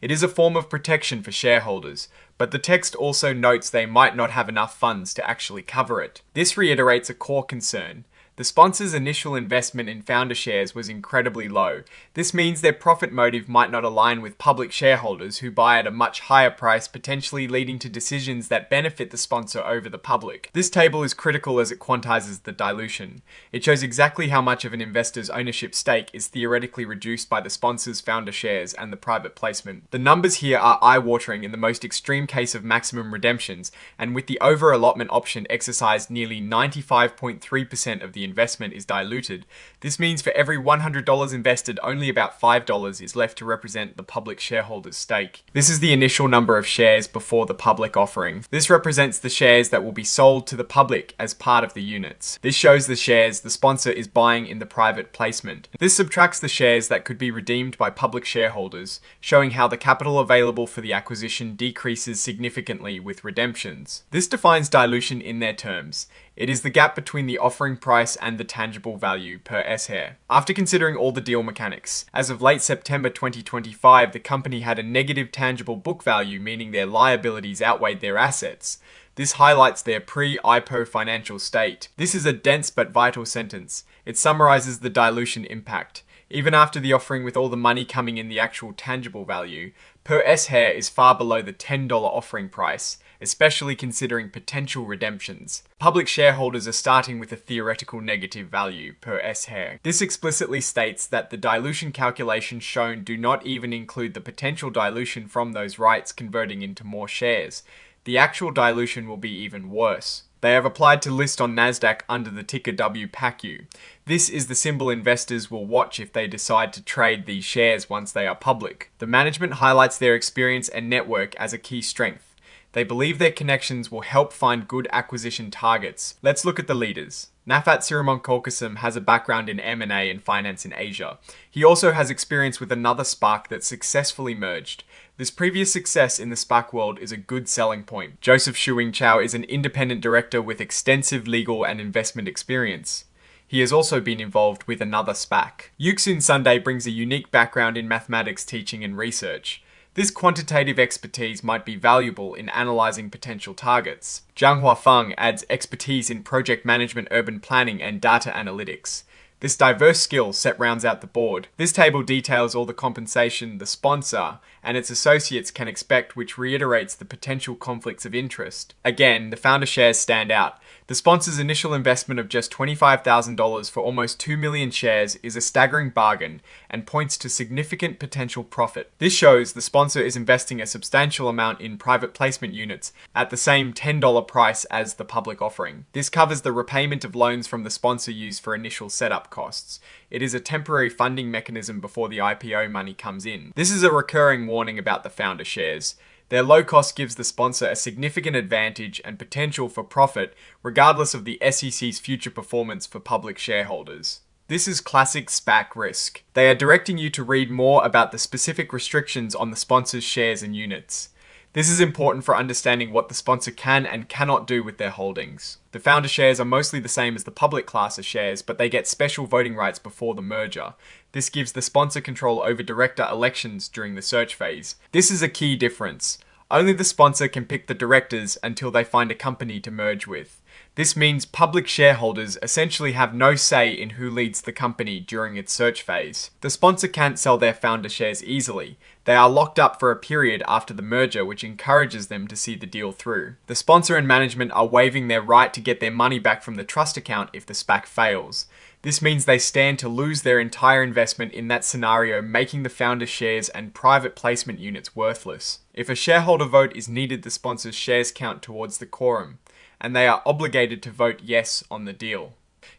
It is a form of protection for shareholders, but the text also notes they might not have enough funds to actually cover it. This reiterates a core concern. The sponsor's initial investment in founder shares was incredibly low. This means their profit motive might not align with public shareholders who buy at a much higher price, potentially leading to decisions that benefit the sponsor over the public. This table is critical as it quantizes the dilution. It shows exactly how much of an investor's ownership stake is theoretically reduced by the sponsor's founder shares and the private placement. The numbers here are eye-watering in the most extreme case of maximum redemptions, and with the over-allotment option exercised, nearly 95.3% of the investment is diluted. This means for every $100 invested, only about $5 is left to represent the public shareholder's stake. This is the initial number of shares before the public offering. This represents the shares that will be sold to the public as part of the units. This shows the shares the sponsor is buying in the private placement. This subtracts the shares that could be redeemed by public shareholders, showing how the capital available for the acquisition decreases significantly with redemptions. This defines dilution in their terms. It is the gap between the offering price and the tangible value per S-share. After considering all the deal mechanics, as of late September 2025, the company had a negative tangible book value, meaning their liabilities outweighed their assets. This highlights their pre-IPO financial state. This is a dense but vital sentence. It summarizes the dilution impact. Even after the offering, with all the money coming in, the actual tangible value per S-share is far below the $10 offering price, especially considering potential redemptions. Public shareholders are starting with a theoretical negative value per S-share. This explicitly states that the dilution calculations shown do not even include the potential dilution from those rights converting into more shares. The actual dilution will be even worse. They have applied to list on NASDAQ under the ticker WPACU. This is the symbol investors will watch if they decide to trade these shares once they are public. The management highlights their experience and network as a key strength. They believe their connections will help find good acquisition targets. Let's look at the leaders. Nafat Siramonkolkasem has a background in M&A and finance in Asia. He also has experience with another SPAC that successfully merged. This previous success in the SPAC world is a good selling point. Joseph Shuing Chow is an independent director with extensive legal and investment experience. He has also been involved with another SPAC. Yuxun Sunday brings a unique background in mathematics teaching and research. This quantitative expertise might be valuable in analyzing potential targets. Zhang Huafeng adds expertise in project management, urban planning, and data analytics. This diverse skill set rounds out the board. This table details all the compensation the sponsor and its associates can expect, which reiterates the potential conflicts of interest. Again, the founder shares stand out. The sponsor's initial investment of just $25,000 for almost 2 million shares is a staggering bargain and points to significant potential profit. This shows the sponsor is investing a substantial amount in private placement units at the same $10 price as the public offering. This covers the repayment of loans from the sponsor used for initial setup costs. It is a temporary funding mechanism before the IPO money comes in. This is a recurring warning about the founder shares. Their low cost gives the sponsor a significant advantage and potential for profit, regardless of the SEC's future performance for public shareholders. This is classic SPAC risk. They are directing you to read more about the specific restrictions on the sponsor's shares and units. This is important for understanding what the sponsor can and cannot do with their holdings. The founder shares are mostly the same as the public class of shares, but they get special voting rights before the merger. This gives the sponsor control over director elections during the search phase. This is a key difference. Only the sponsor can pick the directors until they find a company to merge with. This means public shareholders essentially have no say in who leads the company during its search phase. The sponsor can't sell their founder shares easily. They are locked up for a period after the merger, which encourages them to see the deal through. The sponsor and management are waiving their right to get their money back from the trust account if the SPAC fails. This means they stand to lose their entire investment in that scenario, making the founder's shares and private placement units worthless. If a shareholder vote is needed, the sponsor's shares count towards the quorum, and they are obligated to vote yes on the deal.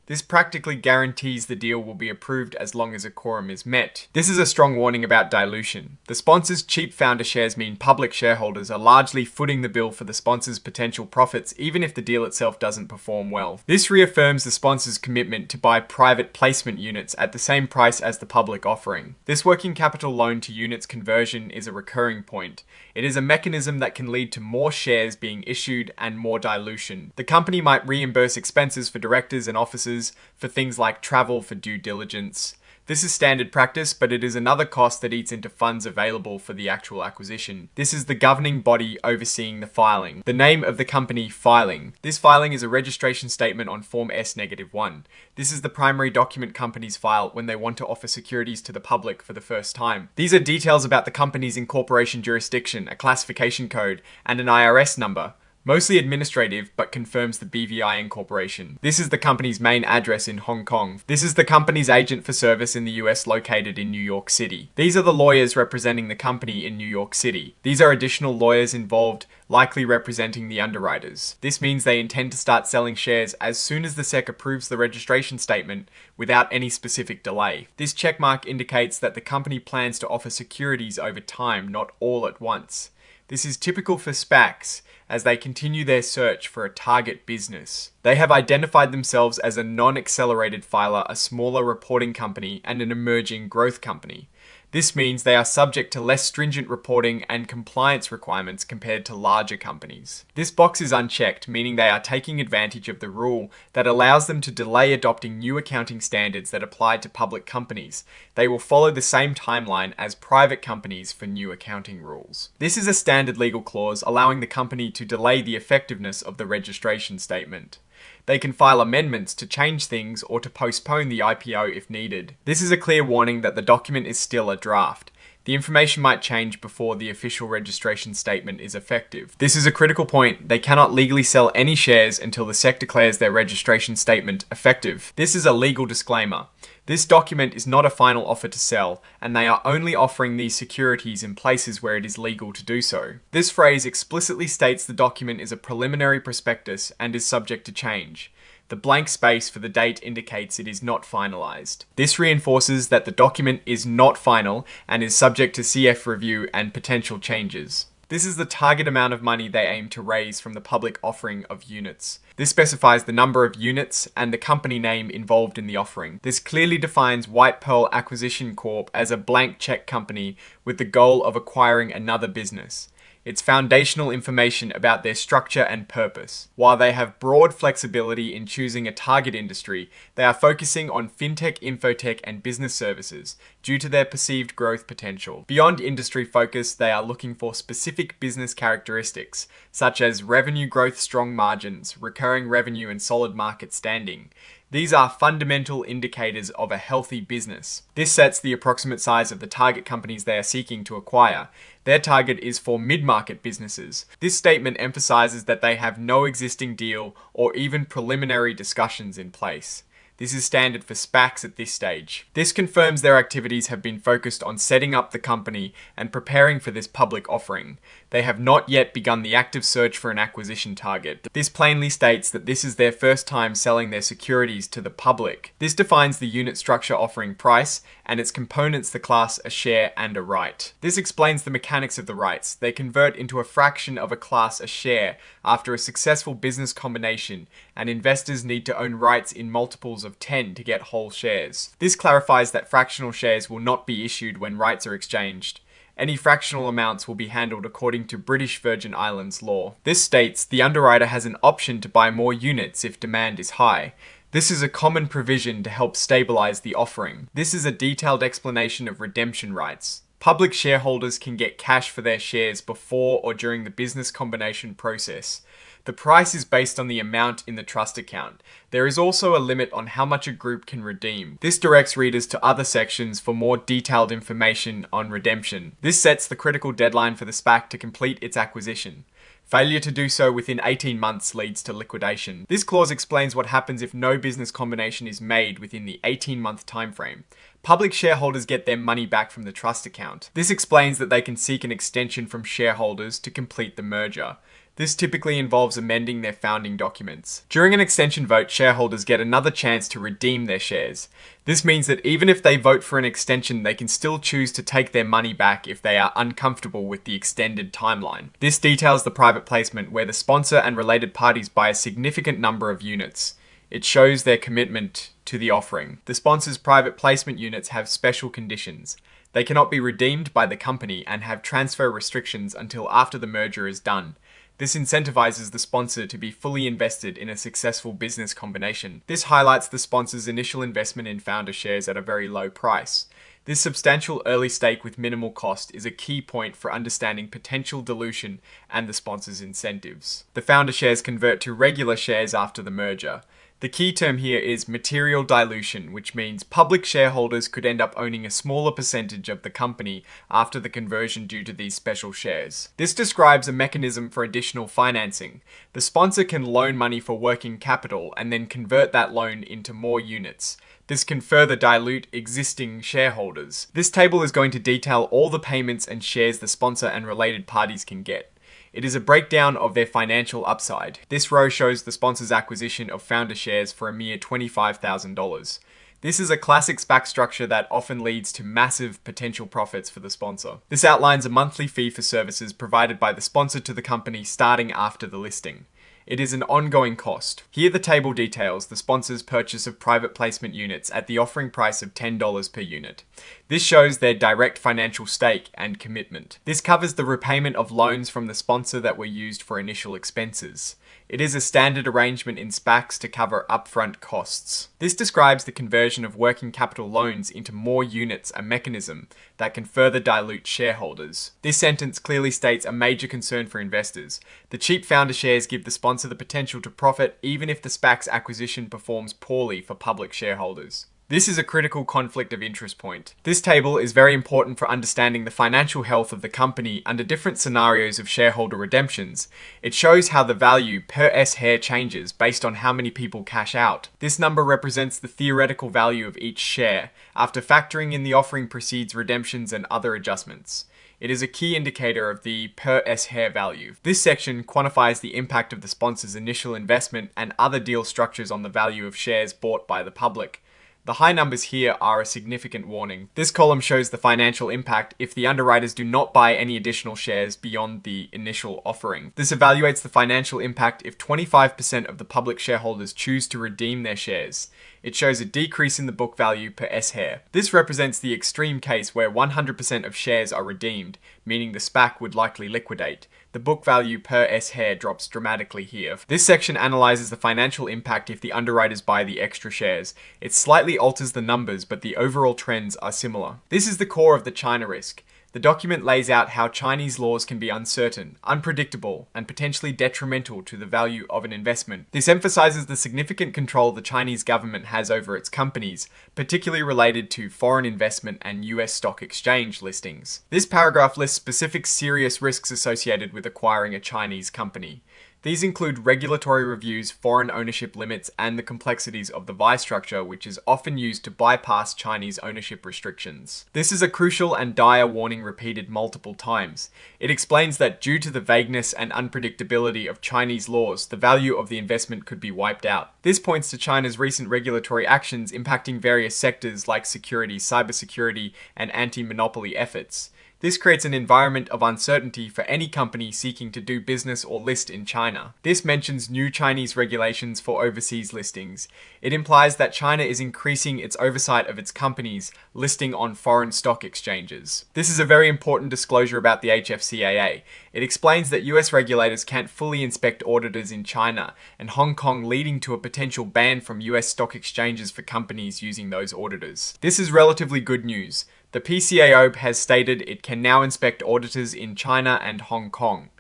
This practically guarantees the deal will be approved as long as a quorum is met. This is a strong warning about dilution. The sponsor's cheap founder shares mean public shareholders are largely footing the bill for the sponsor's potential profits, even if the deal itself doesn't perform well. This reaffirms the sponsor's commitment to buy private placement units at the same price as the public offering. This working capital loan to units conversion is a recurring point. It is a mechanism that can lead to more shares being issued and more dilution. The company might reimburse expenses for directors and officers for things like travel for due diligence. This is standard practice, but it is another cost that eats into funds available for the actual acquisition. This is the governing body overseeing the filing. The name of the company filing. This filing is a registration statement on Form S-1. This is the primary document companies file when they want to offer securities to the public for the first time. These are details about the company's incorporation jurisdiction, a classification code, and an IRS number. Mostly administrative, but confirms the BVI incorporation. This is the company's main address in Hong Kong. This is the company's agent for service in the US located in New York City. These are the lawyers representing the company in New York City. These are additional lawyers involved, likely representing the underwriters. This means they intend to start selling shares as soon as the SEC approves the registration statement without any specific delay. This checkmark indicates that the company plans to offer securities over time, not all at once. This is typical for SPACs, as they continue their search for a target business. They have identified themselves as a non-accelerated filer, a smaller reporting company, and an emerging growth company. This means they are subject to less stringent reporting and compliance requirements compared to larger companies. This box is unchecked, meaning they are taking advantage of the rule that allows them to delay adopting new accounting standards that apply to public companies. They will follow the same timeline as private companies for new accounting rules. This is a standard legal clause allowing the company to delay the effectiveness of the registration statement. They can file amendments to change things or to postpone the IPO if needed. This is a clear warning that the document is still a draft. The information might change before the official registration statement is effective. This is a critical point. They cannot legally sell any shares until the SEC declares their registration statement effective. This is a legal disclaimer. This document is not a final offer to sell, and they are only offering these securities in places where it is legal to do so. This phrase explicitly states the document is a preliminary prospectus and is subject to change. The blank space for the date indicates it is not finalized. This reinforces that the document is not final and is subject to CF review and potential changes. This is the target amount of money they aim to raise from the public offering of units. This specifies the number of units and the company name involved in the offering. This clearly defines White Pearl Acquisition Corp as a blank check company with the goal of acquiring another business. It's foundational information about their structure and purpose. While they have broad flexibility in choosing a target industry, they are focusing on fintech, infotech, and business services due to their perceived growth potential. Beyond industry focus, they are looking for specific business characteristics, such as revenue growth, strong margins, recurring revenue, and solid market standing. These are fundamental indicators of a healthy business. This sets the approximate size of the target companies they are seeking to acquire. Their target is for mid-market businesses. This statement emphasizes that they have no existing deal or even preliminary discussions in place. This is standard for SPACs at this stage. This confirms their activities have been focused on setting up the company and preparing for this public offering. They have not yet begun the active search for an acquisition target. This plainly states that this is their first time selling their securities to the public. This defines the unit structure offering price and its components, the class, a share, and a right. This explains the mechanics of the rights. They convert into a fraction of a class, a share, after a successful business combination, and investors need to own rights in multiples of 10 to get whole shares. This clarifies that fractional shares will not be issued when rights are exchanged. Any fractional amounts will be handled according to British Virgin Islands law. This states the underwriter has an option to buy more units if demand is high. This is a common provision to help stabilize the offering. This is a detailed explanation of redemption rights. Public shareholders can get cash for their shares before or during the business combination process. The price is based on the amount in the trust account. There is also a limit on how much a group can redeem. This directs readers to other sections for more detailed information on redemption. This sets the critical deadline for the SPAC to complete its acquisition. Failure to do so within 18 months leads to liquidation. This clause explains what happens if no business combination is made within the 18-month timeframe. Public shareholders get their money back from the trust account. This explains that they can seek an extension from shareholders to complete the merger. This typically involves amending their founding documents. During an extension vote, shareholders get another chance to redeem their shares. This means that even if they vote for an extension, they can still choose to take their money back if they are uncomfortable with the extended timeline. This details the private placement where the sponsor and related parties buy a significant number of units. It shows their commitment to the offering. The sponsor's private placement units have special conditions. They cannot be redeemed by the company and have transfer restrictions until after the merger is done. This incentivizes the sponsor to be fully invested in a successful business combination. This highlights the sponsor's initial investment in founder shares at a very low price. This substantial early stake with minimal cost is a key point for understanding potential dilution and the sponsor's incentives. The founder shares convert to regular shares after the merger. The key term here is material dilution, which means public shareholders could end up owning a smaller percentage of the company after the conversion due to these special shares. This describes a mechanism for additional financing. The sponsor can loan money for working capital and then convert that loan into more units. This can further dilute existing shareholders. This table is going to detail all the payments and shares the sponsor and related parties can get. It is a breakdown of their financial upside. This row shows the sponsor's acquisition of founder shares for a mere $25,000. This is a classic SPAC structure that often leads to massive potential profits for the sponsor. This outlines a monthly fee for services provided by the sponsor to the company starting after the listing. It is an ongoing cost. Here the table details the sponsor's purchase of private placement units at the offering price of $10 per unit. This shows their direct financial stake and commitment. This covers the repayment of loans from the sponsor that were used for initial expenses. It is a standard arrangement in SPACs to cover upfront costs. This describes the conversion of working capital loans into more units, a mechanism that can further dilute shareholders. This sentence clearly states a major concern for investors. The cheap founder shares give the sponsor the potential to profit even if the SPAC's acquisition performs poorly for public shareholders. This is a critical conflict of interest point. This table is very important for understanding the financial health of the company under different scenarios of shareholder redemptions. It shows how the value per S-share changes based on how many people cash out. This number represents the theoretical value of each share after factoring in the offering proceeds, redemptions, and other adjustments. It is a key indicator of the per S-share value. This section quantifies the impact of the sponsor's initial investment and other deal structures on the value of shares bought by the public. The high numbers here are a significant warning. This column shows the financial impact if the underwriters do not buy any additional shares beyond the initial offering. This evaluates the financial impact if 25% of the public shareholders choose to redeem their shares. It shows a decrease in the book value per S-share. This represents the extreme case where 100% of shares are redeemed, meaning the SPAC would likely liquidate. The book value per S-share drops dramatically here. This section analyzes the financial impact if the underwriters buy the extra shares. It slightly alters the numbers, but the overall trends are similar. This is the core of the China risk. The document lays out how Chinese laws can be uncertain, unpredictable, and potentially detrimental to the value of an investment. This emphasizes the significant control the Chinese government has over its companies, particularly related to foreign investment and US stock exchange listings. This paragraph lists specific serious risks associated with acquiring a Chinese company. These include regulatory reviews, foreign ownership limits, and the complexities of the vice structure, which is often used to bypass Chinese ownership restrictions. This is a crucial and dire warning repeated multiple times. It explains that due to the vagueness and unpredictability of Chinese laws, the value of the investment could be wiped out. This points to China's recent regulatory actions impacting various sectors like security, cybersecurity, and anti-monopoly efforts. This creates an environment of uncertainty for any company seeking to do business or list in China. This mentions new Chinese regulations for overseas listings. It implies that China is increasing its oversight of its companies listing on foreign stock exchanges. This is a very important disclosure about the HFCAA. It explains that US regulators can't fully inspect auditors in China and Hong Kong, leading to a potential ban from US stock exchanges for companies using those auditors. This is relatively good news. The PCAO has stated it can now inspect auditors in China and Hong Kong.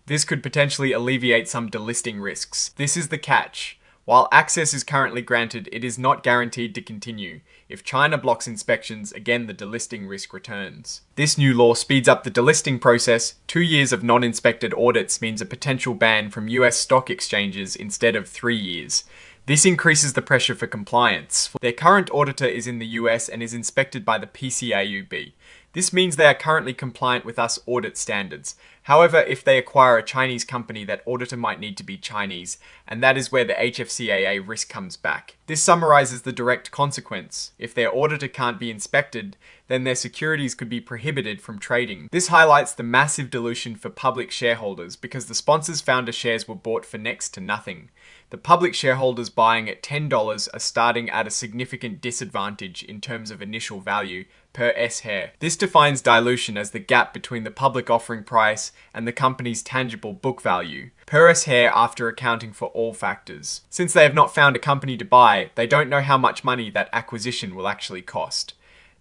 This could potentially alleviate some delisting risks. This is the catch. While access is currently granted, it is not guaranteed to continue. If China blocks inspections, again the delisting risk returns. This new law speeds up the delisting process. 2 years of non-inspected audits means a potential ban from US stock exchanges instead of 3 years. This increases the pressure for compliance. Their current auditor is in the US and is inspected by the PCAUB. This means they are currently compliant with US audit standards. However, if they acquire a Chinese company, that auditor might need to be Chinese, and that is where the HFCAA risk comes back. This summarizes the direct consequence. If their auditor can't be inspected, then their securities could be prohibited from trading. This highlights the massive dilution for public shareholders because the sponsors' founder shares were bought for next to nothing. The public shareholders buying at $10 are starting at a significant disadvantage in terms of initial value per S-share. This defines dilution as the gap between the public offering price and the company's tangible book value per S-share after accounting for all factors. Since they have not found a company to buy, they don't know how much money that acquisition will actually cost.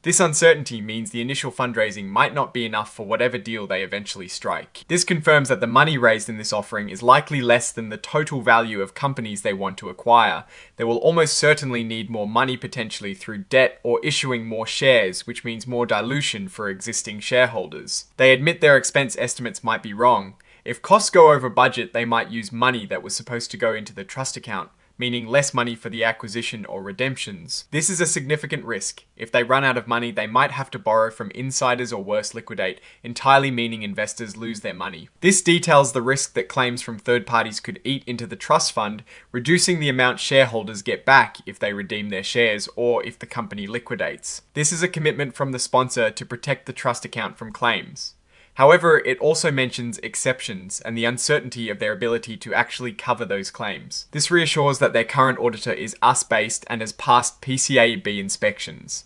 This uncertainty means the initial fundraising might not be enough for whatever deal they eventually strike. This confirms that the money raised in this offering is likely less than the total value of companies they want to acquire. They will almost certainly need more money potentially through debt or issuing more shares, which means more dilution for existing shareholders. They admit their expense estimates might be wrong. If costs go over budget, they might use money that was supposed to go into the trust account, meaning less money for the acquisition or redemptions. This is a significant risk. If they run out of money, they might have to borrow from insiders or worse liquidate, entirely meaning investors lose their money. This details the risk that claims from third parties could eat into the trust fund, reducing the amount shareholders get back if they redeem their shares or if the company liquidates. This is a commitment from the sponsor to protect the trust account from claims. However, it also mentions exceptions and the uncertainty of their ability to actually cover those claims. This reassures that their current auditor is US-based and has passed PCAUB inspections.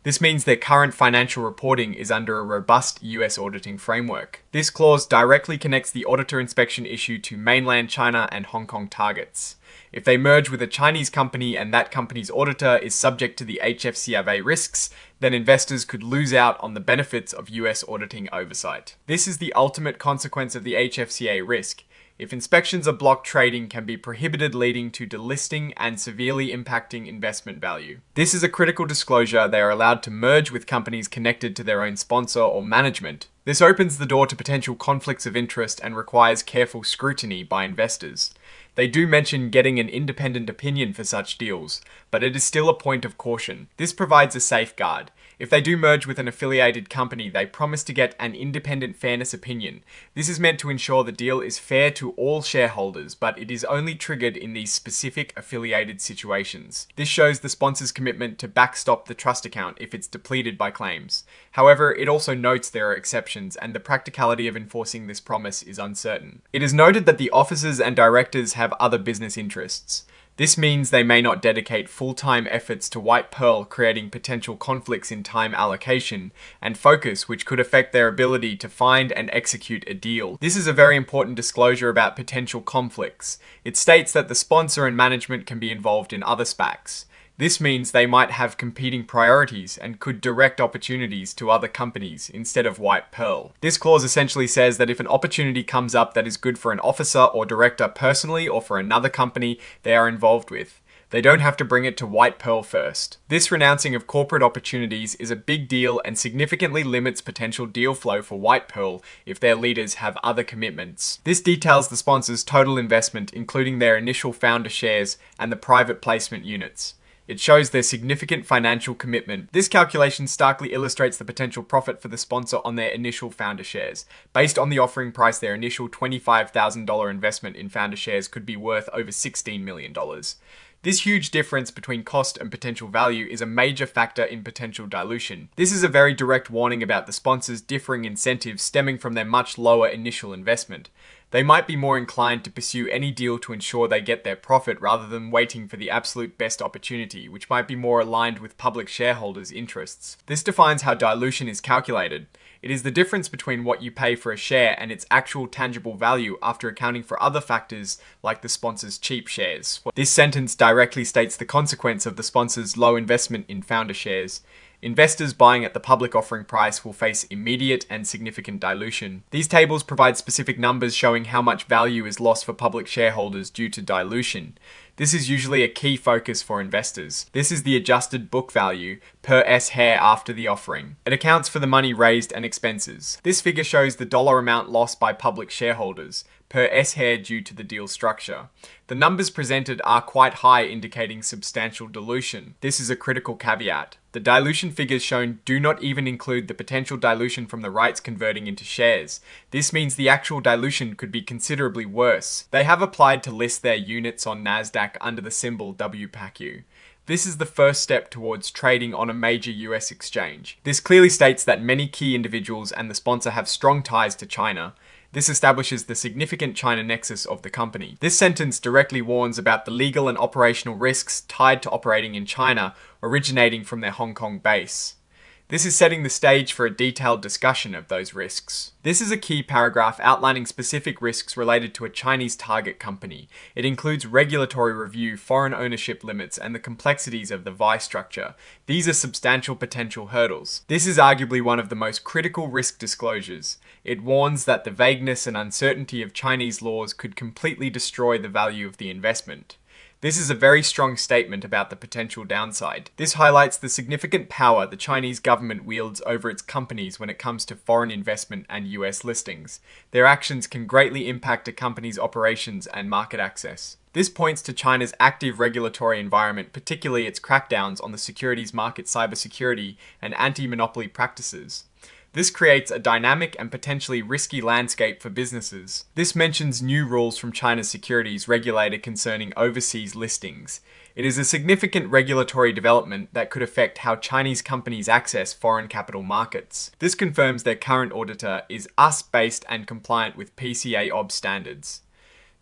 This means their current financial reporting is under a robust US auditing framework. This clause directly connects the auditor inspection issue to mainland China and Hong Kong targets. If they merge with a Chinese company and that company's auditor is subject to the HFCAA risks, then investors could lose out on the benefits of US auditing oversight. This is the ultimate consequence of the HFCAA risk. If inspections are blocked, trading can be prohibited, leading to delisting and severely impacting investment value. This is a critical disclosure. They are allowed to merge with companies connected to their own sponsor or management. This opens the door to potential conflicts of interest and requires careful scrutiny by investors. They do mention getting an independent opinion for such deals, but it is still a point of caution. This provides a safeguard. If they do merge with an affiliated company, they promise to get an independent fairness opinion. This is meant to ensure the deal is fair to all shareholders, but it is only triggered in these specific affiliated situations. This shows the sponsor's commitment to backstop the trust account if it's depleted by claims. However, it also notes there are exceptions, and the practicality of enforcing this promise is uncertain. It is noted that the officers and directors have other business interests. This means they may not dedicate full-time efforts to White Pearl, creating potential conflicts in time allocation and focus, which could affect their ability to find and execute a deal. This is a very important disclosure about potential conflicts. It states that the sponsor and management can be involved in other SPACs. This means they might have competing priorities and could direct opportunities to other companies instead of White Pearl. This clause essentially says that if an opportunity comes up that is good for an officer or director personally or for another company they are involved with, they don't have to bring it to White Pearl first. This renouncing of corporate opportunities is a big deal and significantly limits potential deal flow for White Pearl if their leaders have other commitments. This details the sponsor's total investment, including their initial founder shares and the private placement units. It shows their significant financial commitment. This calculation starkly illustrates the potential profit for the sponsor on their initial founder shares. Based on the offering price, their initial $25,000 investment in founder shares could be worth over $16 million. This huge difference between cost and potential value is a major factor in potential dilution. This is a very direct warning about the sponsor's differing incentives stemming from their much lower initial investment. They might be more inclined to pursue any deal to ensure they get their profit rather than waiting for the absolute best opportunity, which might be more aligned with public shareholders' interests. This defines how dilution is calculated. It is the difference between what you pay for a share and its actual tangible value after accounting for other factors like the sponsor's cheap shares. This sentence directly states the consequence of the sponsor's low investment in founder shares. Investors buying at the public offering price will face immediate and significant dilution. These tables provide specific numbers showing how much value is lost for public shareholders due to dilution. This is usually a key focus for investors. This is the adjusted book value per S-share after the offering. It accounts for the money raised and expenses. This figure shows the dollar amount lost by public shareholders per S-share due to the deal structure. The numbers presented are quite high, indicating substantial dilution. This is a critical caveat. The dilution figures shown do not even include the potential dilution from the rights converting into shares. This means the actual dilution could be considerably worse. They have applied to list their units on Nasdaq under the symbol WPACU. This is the first step towards trading on a major US exchange. This clearly states that many key individuals and the sponsor have strong ties to China. This establishes the significant China nexus of the company. This sentence directly warns about the legal and operational risks tied to operating in China, originating from their Hong Kong base. This is setting the stage for a detailed discussion of those risks. This is a key paragraph outlining specific risks related to a Chinese target company. It includes regulatory review, foreign ownership limits, and the complexities of the VI structure. These are substantial potential hurdles. This is arguably one of the most critical risk disclosures. It warns that the vagueness and uncertainty of Chinese laws could completely destroy the value of the investment. This is a very strong statement about the potential downside. This highlights the significant power the Chinese government wields over its companies when it comes to foreign investment and US listings. Their actions can greatly impact a company's operations and market access. This points to China's active regulatory environment, particularly its crackdowns on the securities market, cybersecurity, and anti-monopoly practices. This creates a dynamic and potentially risky landscape for businesses. This mentions new rules from China's securities regulator concerning overseas listings. It is a significant regulatory development that could affect how Chinese companies access foreign capital markets. This confirms their current auditor is US-based and compliant with PCAOB standards.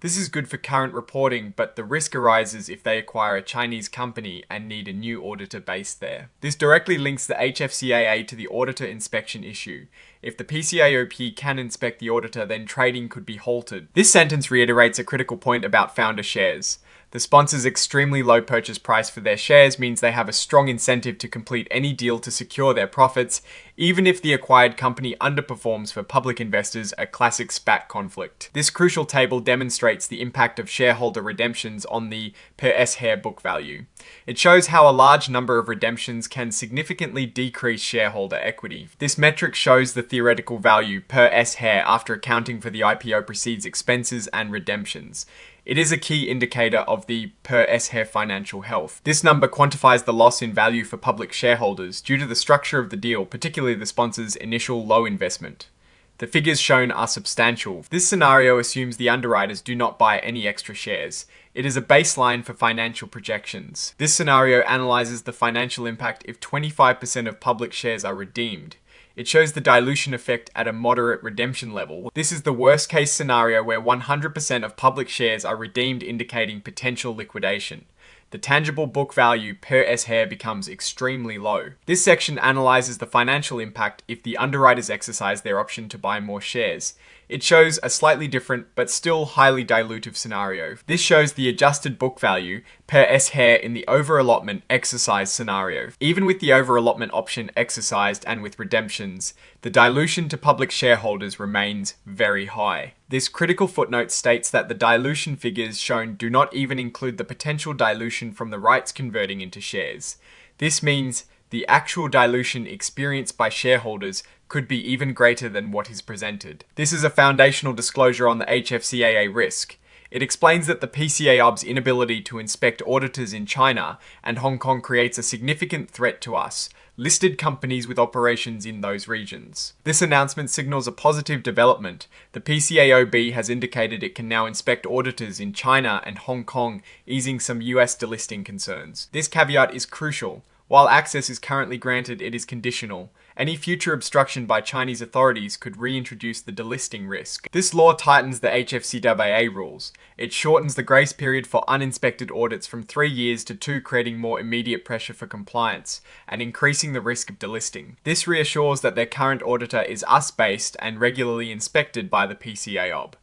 This is good for current reporting, but the risk arises if they acquire a Chinese company and need a new auditor based there. This directly links the HFCAA to the auditor inspection issue. If the PCAOB can inspect the auditor, then trading could be halted. This sentence reiterates a critical point about founder shares. The sponsor's extremely low purchase price for their shares means they have a strong incentive to complete any deal to secure their profits, even if the acquired company underperforms. For public investors, a classic SPAC conflict. This crucial table demonstrates the impact of shareholder redemptions on the per S-share book value. It shows how a large number of redemptions can significantly decrease shareholder equity. This metric shows the theoretical value per S-share after accounting for the IPO proceeds, expenses, and redemptions. It is a key indicator of the per S-share financial health. This number quantifies the loss in value for public shareholders due to the structure of the deal, particularly the sponsor's initial low investment. The figures shown are substantial. This scenario assumes the underwriters do not buy any extra shares. It is a baseline for financial projections. This scenario analyzes the financial impact if 25% of public shares are redeemed. It shows the dilution effect at a moderate redemption level. This is the worst case scenario where 100% of public shares are redeemed, indicating potential liquidation. The tangible book value per S-share becomes extremely low. This section analyzes the financial impact if the underwriters exercise their option to buy more shares. It shows a slightly different but still highly dilutive scenario. This shows the adjusted book value per S-share in the over-allotment exercise scenario. Even with the over-allotment option exercised and with redemptions, the dilution to public shareholders remains very high. This critical footnote states that the dilution figures shown do not even include the potential dilution from the rights converting into shares. This means the actual dilution experienced by shareholders could be even greater than what is presented. This is a foundational disclosure on the HFCAA risk. It explains that the PCAOB's inability to inspect auditors in China and Hong Kong creates a significant threat to us, listed companies with operations in those regions. This announcement signals a positive development. The PCAOB has indicated it can now inspect auditors in China and Hong Kong, easing some US delisting concerns. This caveat is crucial. While access is currently granted, it is conditional. Any future obstruction by Chinese authorities could reintroduce the delisting risk. This law tightens the HFCAA rules. It shortens the grace period for uninspected audits from 3 years to 2, creating more immediate pressure for compliance and increasing the risk of delisting. This reassures that their current auditor is US-based and regularly inspected by the PCAOB.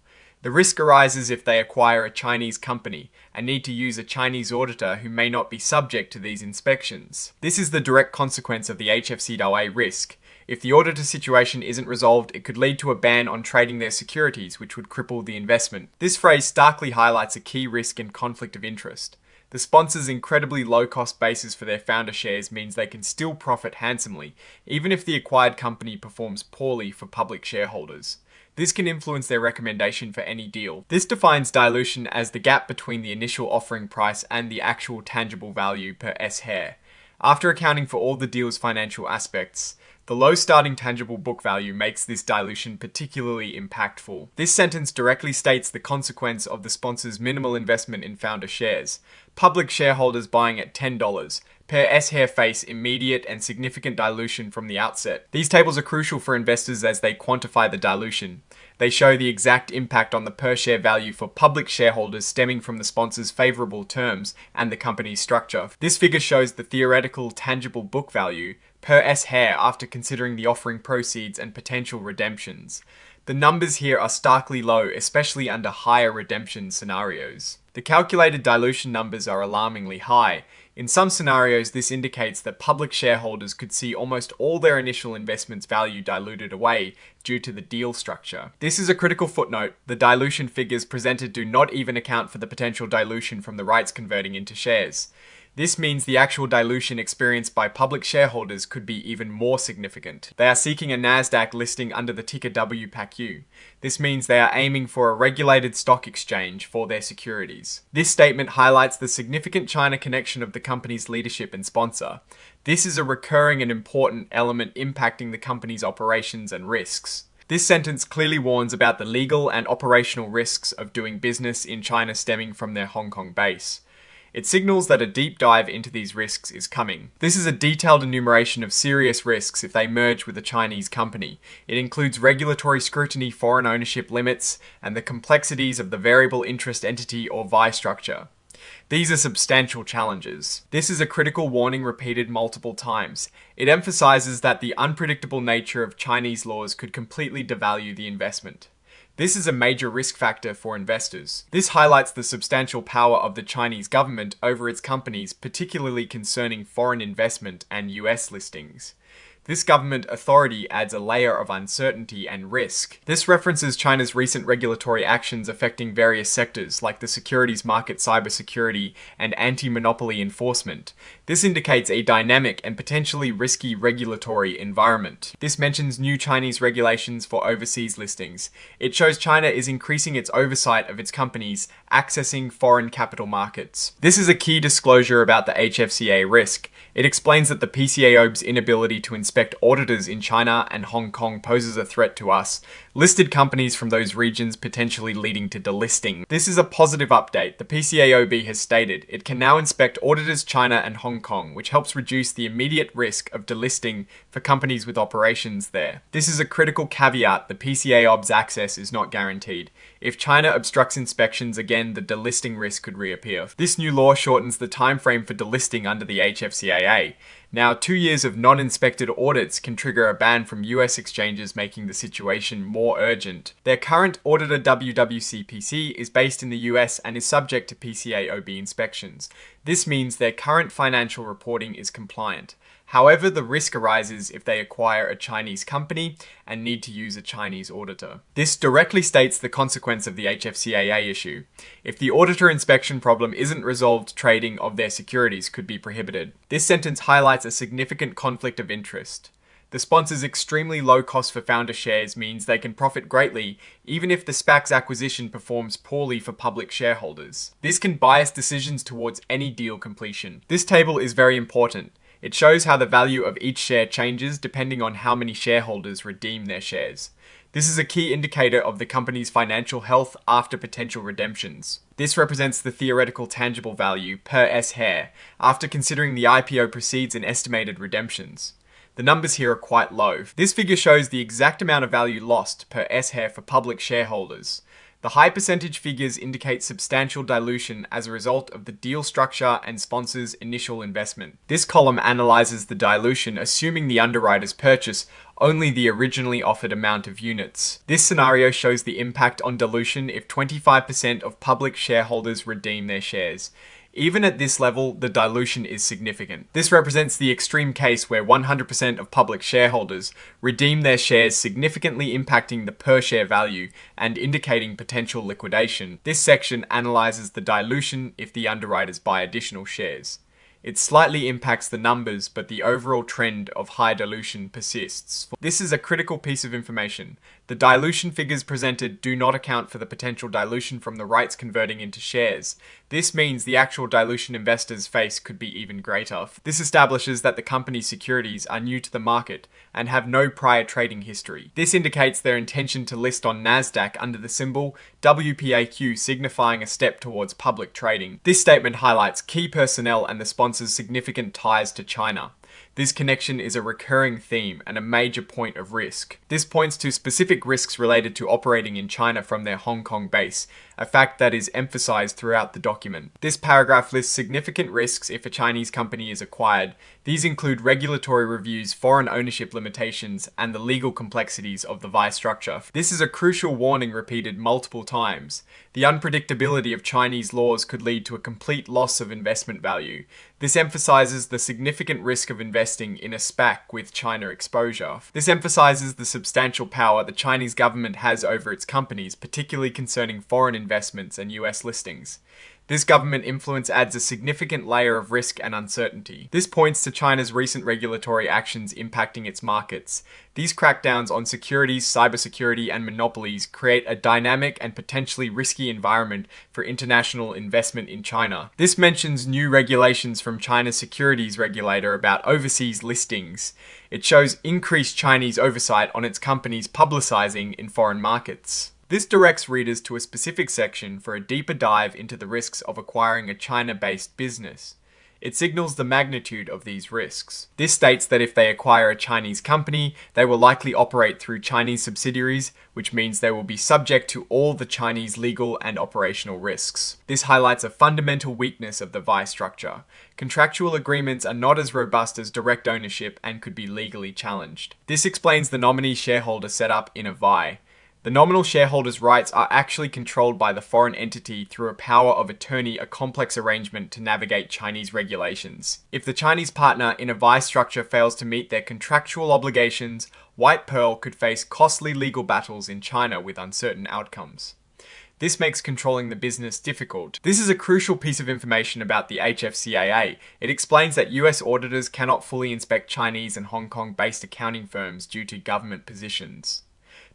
The risk arises if they acquire a Chinese company and need to use a Chinese auditor who may not be subject to these inspections. This is the direct consequence of the HFCAA risk. If the auditor situation isn't resolved, it could lead to a ban on trading their securities, which would cripple the investment. This phrase starkly highlights a key risk and conflict of interest. The sponsor's incredibly low-cost basis for their founder shares means they can still profit handsomely, even if the acquired company performs poorly for public shareholders. This can influence their recommendation for any deal. This defines dilution as the gap between the initial offering price and the actual tangible value per S-share. After accounting for all the deal's financial aspects, the low starting tangible book value makes this dilution particularly impactful. This sentence directly states the consequence of the sponsor's minimal investment in founder shares. Public shareholders buying at $10 per S-share face immediate and significant dilution from the outset. These tables are crucial for investors as they quantify the dilution. They show the exact impact on the per share value for public shareholders stemming from the sponsor's favorable terms and the company's structure. This figure shows the theoretical tangible book value per S-share after considering the offering proceeds and potential redemptions. The numbers here are starkly low, especially under higher redemption scenarios. The calculated dilution numbers are alarmingly high. In some scenarios, this indicates that public shareholders could see almost all their initial investment's value diluted away due to the deal structure. This is a critical footnote. The dilution figures presented do not even account for the potential dilution from the rights converting into shares. This means the actual dilution experienced by public shareholders could be even more significant. They are seeking a NASDAQ listing under the ticker WPACU. This means they are aiming for a regulated stock exchange for their securities. This statement highlights the significant China connection of the company's leadership and sponsor. This is a recurring and important element impacting the company's operations and risks. This sentence clearly warns about the legal and operational risks of doing business in China stemming from their Hong Kong base. It signals that a deep dive into these risks is coming. This is a detailed enumeration of serious risks if they merge with a Chinese company. It includes regulatory scrutiny, foreign ownership limits, and the complexities of the variable interest entity or VI structure. These are substantial challenges. This is a critical warning repeated multiple times. It emphasizes that the unpredictable nature of Chinese laws could completely devalue the investment. This is a major risk factor for investors. This highlights the substantial power of the Chinese government over its companies, particularly concerning foreign investment and US listings. This government authority adds a layer of uncertainty and risk. This references China's recent regulatory actions affecting various sectors, like the securities market, cybersecurity, and anti-monopoly enforcement. This indicates a dynamic and potentially risky regulatory environment. This mentions new Chinese regulations for overseas listings. It shows China is increasing its oversight of its companies accessing foreign capital markets. This is a key disclosure about the HFCA risk. It explains that the PCAOB's inability to inspect auditors in China and Hong Kong poses a threat to us, listed companies from those regions potentially leading to delisting. This is a positive update. The PCAOB has stated it can now inspect auditors China and Hong Kong, which helps reduce the immediate risk of delisting for companies with operations there. This is a critical caveat. The PCAOB's access is not guaranteed. If China obstructs inspections again, the delisting risk could reappear. This new law shortens the time frame for delisting under the HFCAA. Now, 2 years of non-inspected audits can trigger a ban from US exchanges, making the situation more urgent. Their current auditor WWCPC is based in the US and is subject to PCAOB inspections. This means their current financial reporting is compliant. However, the risk arises if they acquire a Chinese company and need to use a Chinese auditor. This directly states the consequence of the HFCAA issue. If the auditor inspection problem isn't resolved, trading of their securities could be prohibited. This sentence highlights a significant conflict of interest. The sponsor's extremely low cost for founder shares means they can profit greatly even if the SPAC's acquisition performs poorly for public shareholders. This can bias decisions towards any deal completion. This table is very important. It shows how the value of each share changes depending on how many shareholders redeem their shares. This is a key indicator of the company's financial health after potential redemptions. This represents the theoretical tangible value per S-share after considering the IPO proceeds and estimated redemptions. The numbers here are quite low. This figure shows the exact amount of value lost per S-share for public shareholders. The high percentage figures indicate substantial dilution as a result of the deal structure and sponsors' initial investment. This column analyzes the dilution assuming the underwriters purchase only the originally offered amount of units. This scenario shows the impact on dilution if 25% of public shareholders redeem their shares. Even at this level, the dilution is significant. This represents the extreme case where 100% of public shareholders redeem their shares, significantly impacting the per share value and indicating potential liquidation. This section analyzes the dilution if the underwriters buy additional shares. It slightly impacts the numbers, but the overall trend of high dilution persists. This is a critical piece of information. The dilution figures presented do not account for the potential dilution from the rights converting into shares. This means the actual dilution investors face could be even greater. This establishes that the company's securities are new to the market and have no prior trading history. This indicates their intention to list on NASDAQ under the symbol WPAQ, signifying a step towards public trading. This statement highlights key personnel and the sponsor's significant ties to China. This connection is a recurring theme and a major point of risk. This points to specific risks related to operating in China from their Hong Kong base, a fact that is emphasized throughout the document. This paragraph lists significant risks if a Chinese company is acquired. These include regulatory reviews, foreign ownership limitations, and the legal complexities of the VI structure. This is a crucial warning repeated multiple times. The unpredictability of Chinese laws could lead to a complete loss of investment value. This emphasizes the significant risk of investing in a SPAC with China exposure. This emphasizes the substantial power the Chinese government has over its companies, particularly concerning foreign investments and US listings. This government influence adds a significant layer of risk and uncertainty. This points to China's recent regulatory actions impacting its markets. These crackdowns on securities, cybersecurity, and monopolies create a dynamic and potentially risky environment for international investment in China. This mentions new regulations from China's securities regulator about overseas listings. It shows increased Chinese oversight on its companies publicizing in foreign markets. This directs readers to a specific section for a deeper dive into the risks of acquiring a China-based business. It signals the magnitude of these risks. This states that if they acquire a Chinese company, they will likely operate through Chinese subsidiaries, which means they will be subject to all the Chinese legal and operational risks. This highlights a fundamental weakness of the VI structure. Contractual agreements are not as robust as direct ownership and could be legally challenged. This explains the nominee shareholder setup in a VI. The nominal shareholders' rights are actually controlled by the foreign entity through a power of attorney, a complex arrangement to navigate Chinese regulations. If the Chinese partner in a VI structure fails to meet their contractual obligations, White Pearl could face costly legal battles in China with uncertain outcomes. This makes controlling the business difficult. This is a crucial piece of information about the HFCAA. It explains that US auditors cannot fully inspect Chinese and Hong Kong-based accounting firms due to government positions.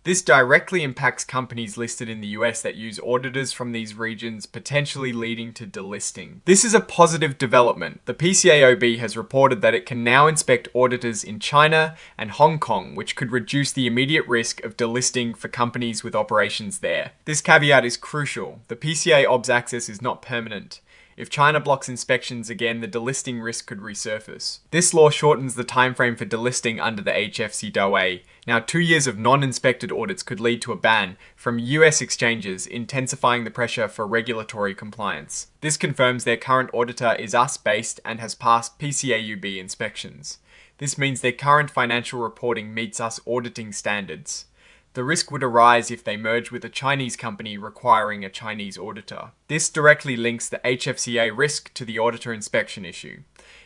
This directly impacts companies listed in the US that use auditors from these regions, potentially leading to delisting. This is a positive development. The PCAOB has reported that it can now inspect auditors in China and Hong Kong, which could reduce the immediate risk of delisting for companies with operations there. This caveat is crucial. The PCAOB's access is not permanent. If China blocks inspections again, the delisting risk could resurface. This law shortens the timeframe for delisting under the HFCAA. Now, 2 years of non-inspected audits could lead to a ban from US exchanges, intensifying the pressure for regulatory compliance. This confirms their current auditor is US-based and has passed PCAOB inspections. This means their current financial reporting meets US auditing standards. The risk would arise if they merge with a Chinese company requiring a Chinese auditor. This directly links the HFCA risk to the auditor inspection issue.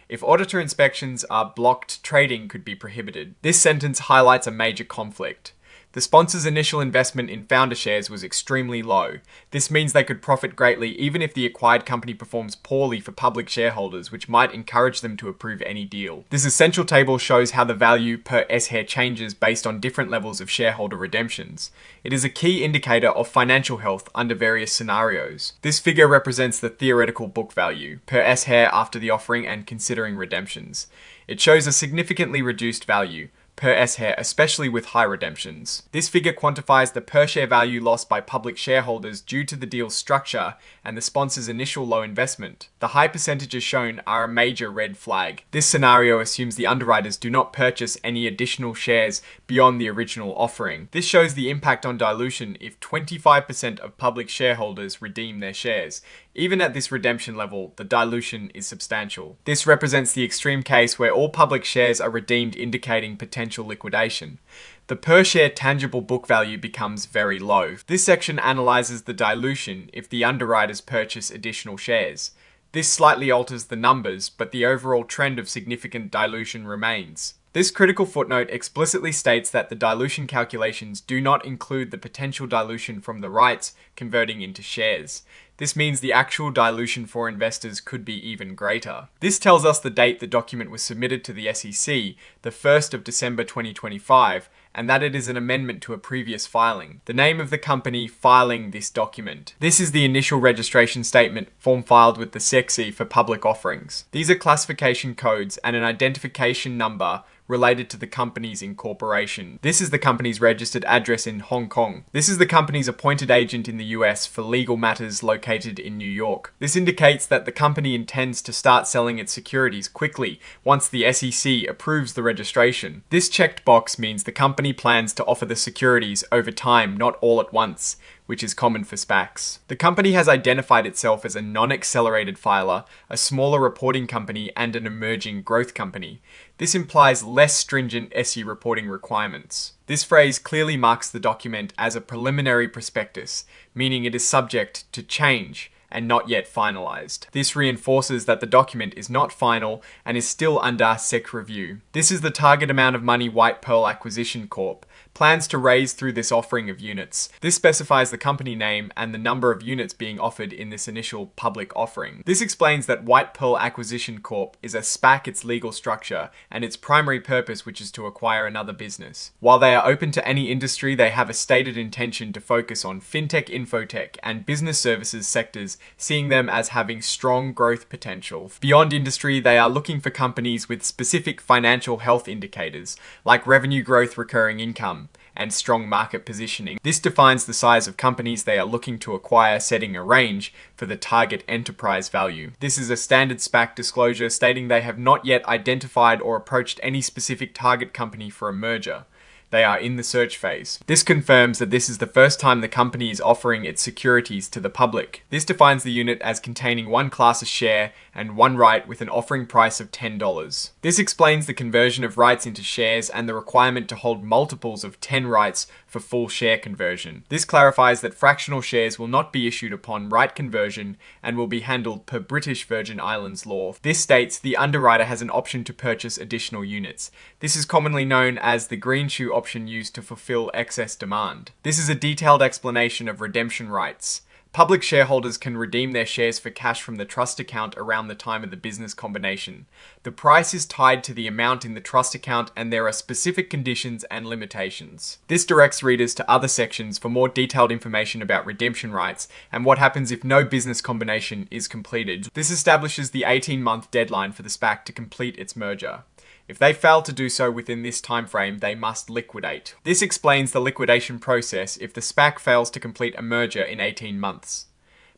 If auditor inspections are blocked, trading could be prohibited. This sentence highlights a major conflict. The sponsor's initial investment in founder shares was extremely low. This means they could profit greatly even if the acquired company performs poorly for public shareholders, which might encourage them to approve any deal. This essential table shows how the value per S-share changes based on different levels of shareholder redemptions. It is a key indicator of financial health under various scenarios. This figure represents the theoretical book value per S-share after the offering and considering redemptions. It shows a significantly reduced value. per S-share, especially with high redemptions. This figure quantifies the per-share value lost by public shareholders due to the deal's structure and the sponsor's initial low investment. The high percentages shown are a major red flag. This scenario assumes the underwriters do not purchase any additional shares beyond the original offering. This shows the impact on dilution if 25% of public shareholders redeem their shares. Even at this redemption level, the dilution is substantial. This represents the extreme case where all public shares are redeemed, indicating potential liquidation. The per-share tangible book value becomes very low. This section analyzes the dilution if the underwriters purchase additional shares. This slightly alters the numbers, but the overall trend of significant dilution remains. This critical footnote explicitly states that the dilution calculations do not include the potential dilution from the rights converting into shares. This means the actual dilution for investors could be even greater. This tells us the date the document was submitted to the SEC, the 1st of December 2025, and that it is an amendment to a previous filing. The name of the company filing this document. This is the initial registration statement form filed with the SEC for public offerings. These are classification codes and an identification number related to the company's incorporation. This is the company's registered address in Hong Kong. This is the company's appointed agent in the US for legal matters located in New York. This indicates that the company intends to start selling its securities quickly once the SEC approves the registration. This checked box means the company plans to offer the securities over time, not all at once, which is common for SPACs. The company has identified itself as a non-accelerated filer, a smaller reporting company, and an emerging growth company. This implies less stringent SE reporting requirements. This phrase clearly marks the document as a preliminary prospectus, meaning it is subject to change and not yet finalized. This reinforces that the document is not final and is still under SEC review. This is the target amount of money White Pearl Acquisition Corp plans to raise through this offering of units. This specifies the company name and the number of units being offered in this initial public offering. This explains that White Pearl Acquisition Corp is a SPAC, its legal structure, and its primary purpose, which is to acquire another business. While they are open to any industry, they have a stated intention to focus on fintech, infotech, and business services sectors, seeing them as having strong growth potential. Beyond industry, they are looking for companies with specific financial health indicators, like revenue growth, recurring income, and strong market positioning. This defines the size of companies they are looking to acquire, setting a range for the target enterprise value. This is a standard SPAC disclosure stating they have not yet identified or approached any specific target company for a merger. They are in the search phase. This confirms that this is the first time the company is offering its securities to the public. This defines the unit as containing one class of share and one right with an offering price of $10. This explains the conversion of rights into shares and the requirement to hold multiples of 10 rights for full share conversion. This clarifies that fractional shares will not be issued upon right conversion and will be handled per British Virgin Islands law. This states the underwriter has an option to purchase additional units. This is commonly known as the green shoe option used to fulfill excess demand. This is a detailed explanation of redemption rights. Public shareholders can redeem their shares for cash from the trust account around the time of the business combination. The price is tied to the amount in the trust account, and there are specific conditions and limitations. This directs readers to other sections for more detailed information about redemption rights and what happens if no business combination is completed. This establishes the 18-month deadline for the SPAC to complete its merger. If they fail to do so within this time frame, they must liquidate. This explains the liquidation process if the SPAC fails to complete a merger in 18 months.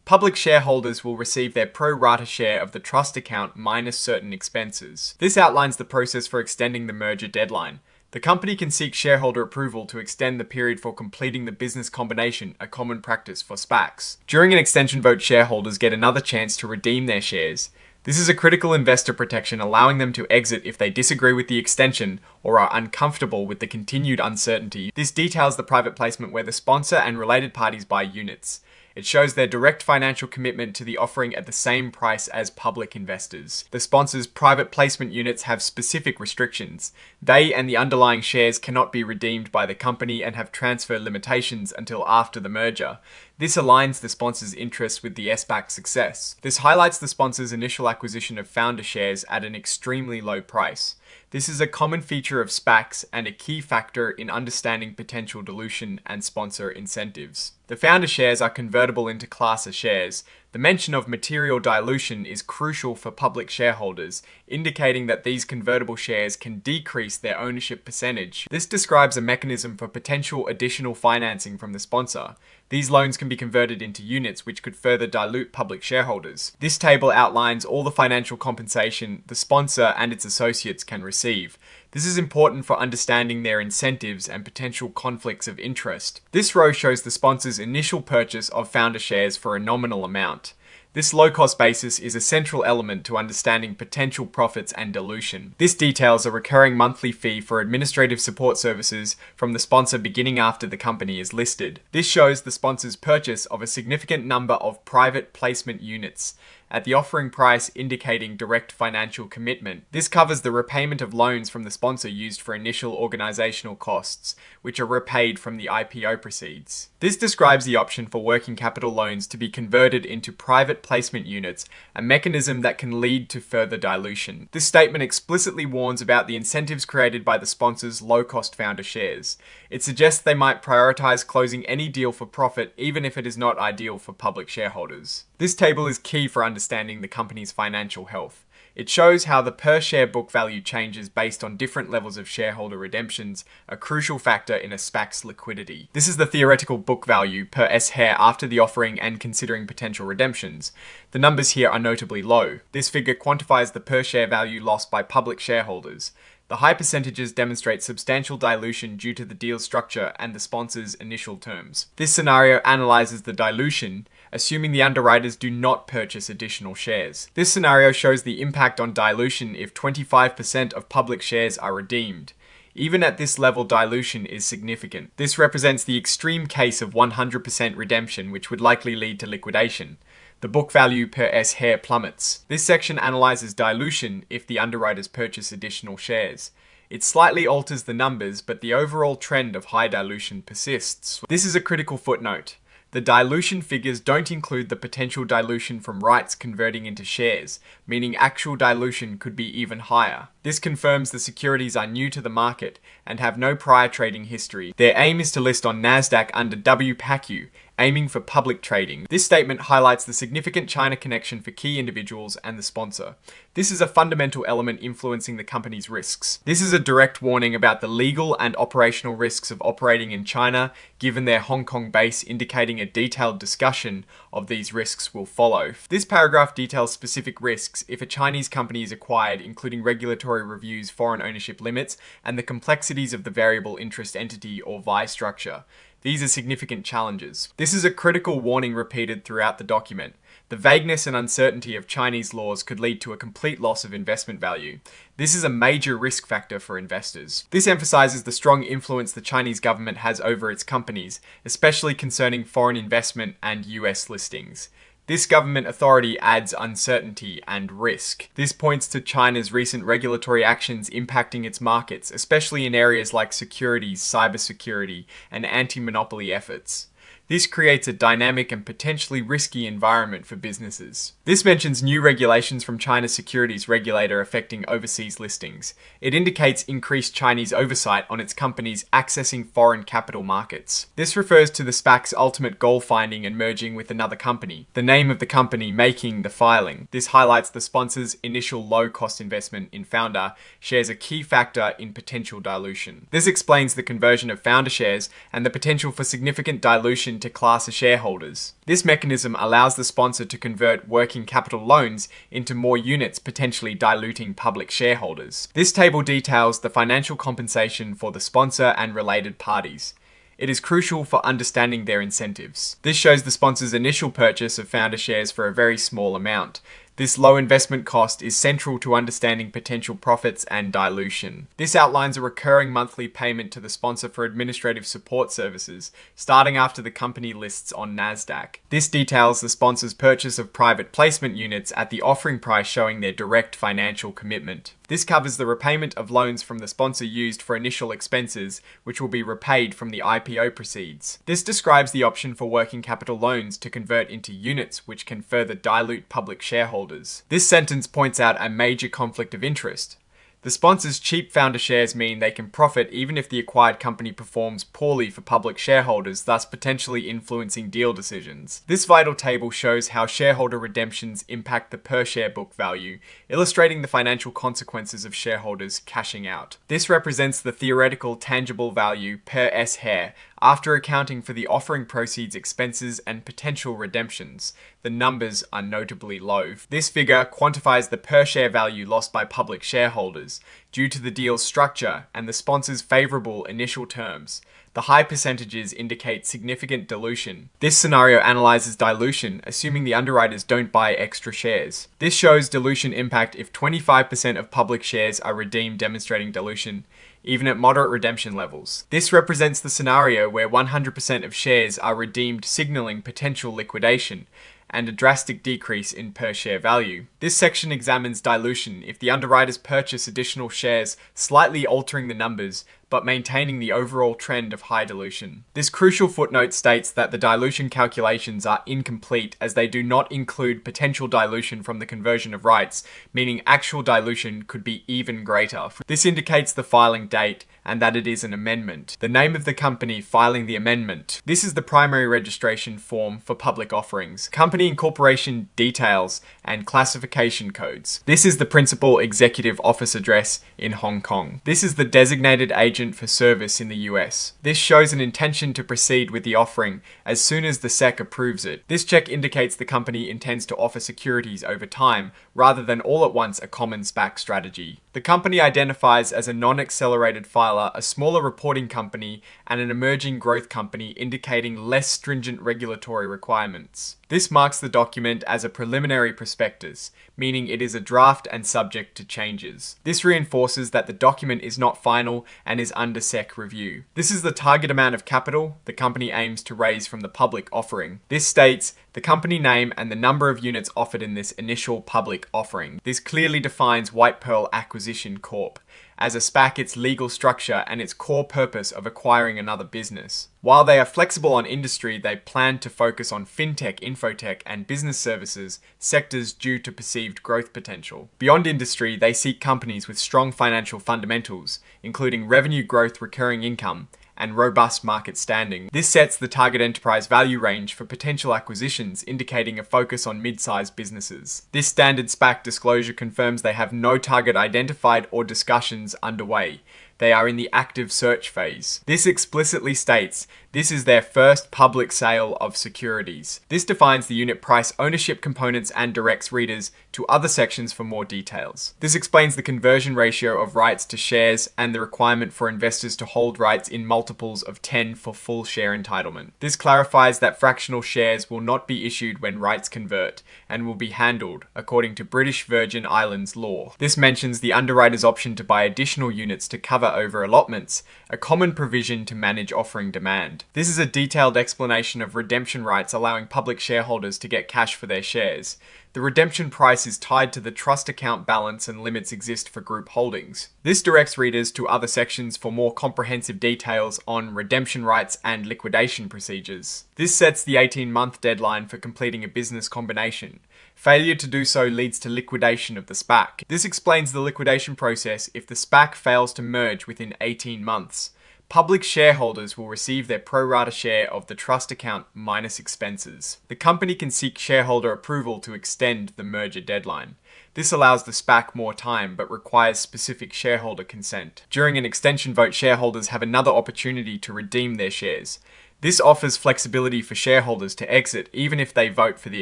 Public shareholders will receive their pro rata share of the trust account minus certain expenses. This outlines the process for extending the merger deadline. The company can seek shareholder approval to extend the period for completing the business combination, a common practice for SPACs. During an extension vote, shareholders get another chance to redeem their shares. This is a critical investor protection, allowing them to exit if they disagree with the extension or are uncomfortable with the continued uncertainty. This details the private placement where the sponsor and related parties buy units. It shows their direct financial commitment to the offering at the same price as public investors. The sponsor's private placement units have specific restrictions. They and the underlying shares cannot be redeemed by the company and have transfer limitations until after the merger. This aligns the sponsor's interests with the SPAC success. This highlights the sponsor's initial acquisition of founder shares at an extremely low price. This is a common feature of SPACs and a key factor in understanding potential dilution and sponsor incentives. The founder shares are convertible into Class A shares. The mention of material dilution is crucial for public shareholders, indicating that these convertible shares can decrease their ownership percentage. This describes a mechanism for potential additional financing from the sponsor. These loans can be converted into units, which could further dilute public shareholders. This table outlines all the financial compensation the sponsor and its associates can receive. This is important for understanding their incentives and potential conflicts of interest. This row shows the sponsor's initial purchase of founder shares for a nominal amount. This low-cost basis is a central element to understanding potential profits and dilution. This details a recurring monthly fee for administrative support services from the sponsor beginning after the company is listed. This shows the sponsor's purchase of a significant number of private placement units at the offering price, indicating direct financial commitment. This covers the repayment of loans from the sponsor used for initial organizational costs, which are repaid from the IPO proceeds. This describes the option for working capital loans to be converted into private placement units, a mechanism that can lead to further dilution. This statement explicitly warns about the incentives created by the sponsor's low-cost founder shares. It suggests they might prioritize closing any deal for profit, even if it is not ideal for public shareholders. This table is key for understanding the company's financial health. It shows how the per-share book value changes based on different levels of shareholder redemptions, a crucial factor in a SPAC's liquidity. This is the theoretical book value per S-share after the offering and considering potential redemptions. The numbers here are notably low. This figure quantifies the per-share value lost by public shareholders. The high percentages demonstrate substantial dilution due to the deal structure and the sponsor's initial terms. This scenario analyzes the dilution, assuming the underwriters do not purchase additional shares. This scenario shows the impact on dilution if 25% of public shares are redeemed. Even at this level, dilution is significant. This represents the extreme case of 100% redemption, which would likely lead to liquidation. The book value per S-share plummets. This section analyzes dilution if the underwriters purchase additional shares. It slightly alters the numbers, but the overall trend of high dilution persists. This is a critical footnote. The dilution figures don't include the potential dilution from rights converting into shares, meaning actual dilution could be even higher. This confirms the securities are new to the market and have no prior trading history. Their aim is to list on NASDAQ under WPACU, aiming for public trading. This statement highlights the significant China connection for key individuals and the sponsor. This is a fundamental element influencing the company's risks. This is a direct warning about the legal and operational risks of operating in China, given their Hong Kong base, indicating a detailed discussion of these risks will follow. This paragraph details specific risks if a Chinese company is acquired, including regulatory reviews, foreign ownership limits, and the complexities of the variable interest entity or VI structure. These are significant challenges. This is a critical warning repeated throughout the document. The vagueness and uncertainty of Chinese laws could lead to a complete loss of investment value. This is a major risk factor for investors. This emphasizes the strong influence the Chinese government has over its companies, especially concerning foreign investment and US listings. This government authority adds uncertainty and risk. This points to China's recent regulatory actions impacting its markets, especially in areas like securities, cybersecurity, and anti-monopoly efforts. This creates a dynamic and potentially risky environment for businesses. This mentions new regulations from China's securities regulator affecting overseas listings. It indicates increased Chinese oversight on its companies accessing foreign capital markets. This refers to the SPAC's ultimate goal finding and merging with another company, the name of the company making the filing. This highlights the sponsor's initial low-cost investment in founder shares, a key factor in potential dilution. This explains the conversion of founder shares and the potential for significant dilution to class of shareholders. This mechanism allows the sponsor to convert working capital loans into more units, potentially diluting public shareholders. This table details the financial compensation for the sponsor and related parties. It is crucial for understanding their incentives. This shows the sponsor's initial purchase of founder shares for a very small amount. This low investment cost is central to understanding potential profits and dilution. This outlines a recurring monthly payment to the sponsor for administrative support services, starting after the company lists on NASDAQ. This details the sponsor's purchase of private placement units at the offering price, showing their direct financial commitment. This covers the repayment of loans from the sponsor used for initial expenses, which will be repaid from the IPO proceeds. This describes the option for working capital loans to convert into units, which can further dilute public shareholders. This sentence points out a major conflict of interest. The sponsor's cheap founder shares mean they can profit even if the acquired company performs poorly for public shareholders, thus potentially influencing deal decisions. This vital table shows how shareholder redemptions impact the per share book value, illustrating the financial consequences of shareholders cashing out. This represents the theoretical tangible value per S-share after accounting for the offering proceeds, expenses, and potential redemptions. The numbers are notably low. This figure quantifies the per share value lost by public shareholders due to the deal's structure and the sponsor's favorable initial terms. The high percentages indicate significant dilution. This scenario analyzes dilution, assuming the underwriters don't buy extra shares. This shows dilution impact if 25% of public shares are redeemed, demonstrating dilution even at moderate redemption levels. This represents the scenario where 100% of shares are redeemed, signaling potential liquidation and a drastic decrease in per share value. This section examines dilution if the underwriters purchase additional shares, slightly altering the numbers, but maintaining the overall trend of high dilution. This crucial footnote states that the dilution calculations are incomplete as they do not include potential dilution from the conversion of rights, meaning actual dilution could be even greater. This indicates the filing date and that it is an amendment. The name of the company filing the amendment. This is the primary registration form for public offerings. Company incorporation details and classification codes. This is the principal executive office address in Hong Kong. This is the designated agent for service in the US. This shows an intention to proceed with the offering as soon as the SEC approves it. This check indicates the company intends to offer securities over time rather than all at once, a common SPAC strategy. The company identifies as a non-accelerated filer, a smaller reporting company, and an emerging growth company, indicating less stringent regulatory requirements. This marks the document as a preliminary prospectus, meaning it is a draft and subject to changes. This reinforces that the document is not final and is under SEC review. This is the target amount of capital the company aims to raise from the public offering. This states the company name and the number of units offered in this initial public offering. This clearly defines White Pearl Accession Corp as a SPAC, its legal structure, and its core purpose of acquiring another business. While they are flexible on industry, they plan to focus on fintech, infotech, and business services, sectors due to perceived growth potential. Beyond industry, they seek companies with strong financial fundamentals, including revenue growth, recurring income, and robust market standing. This sets the target enterprise value range for potential acquisitions, indicating a focus on mid-sized businesses. This standard SPAC disclosure confirms they have no target identified or discussions underway. They are in the active search phase. This explicitly states this is their first public sale of securities. This defines the unit price, ownership components, and directs readers to other sections for more details. This explains the conversion ratio of rights to shares and the requirement for investors to hold rights in multiples of 10 for full share entitlement. This clarifies that fractional shares will not be issued when rights convert and will be handled according to British Virgin Islands law. This mentions the underwriter's option to buy additional units to cover over allotments, a common provision to manage offering demand. This is a detailed explanation of redemption rights, allowing public shareholders to get cash for their shares. The redemption price is tied to the trust account balance and limits exist for group holdings. This directs readers to other sections for more comprehensive details on redemption rights and liquidation procedures. This sets the 18-month deadline for completing a business combination. Failure to do so leads to liquidation of the SPAC. This explains the liquidation process if the SPAC fails to merge within 18 months. Public shareholders will receive their pro rata share of the trust account minus expenses. The company can seek shareholder approval to extend the merger deadline. This allows the SPAC more time, but requires specific shareholder consent. During an extension vote, shareholders have another opportunity to redeem their shares. This offers flexibility for shareholders to exit even if they vote for the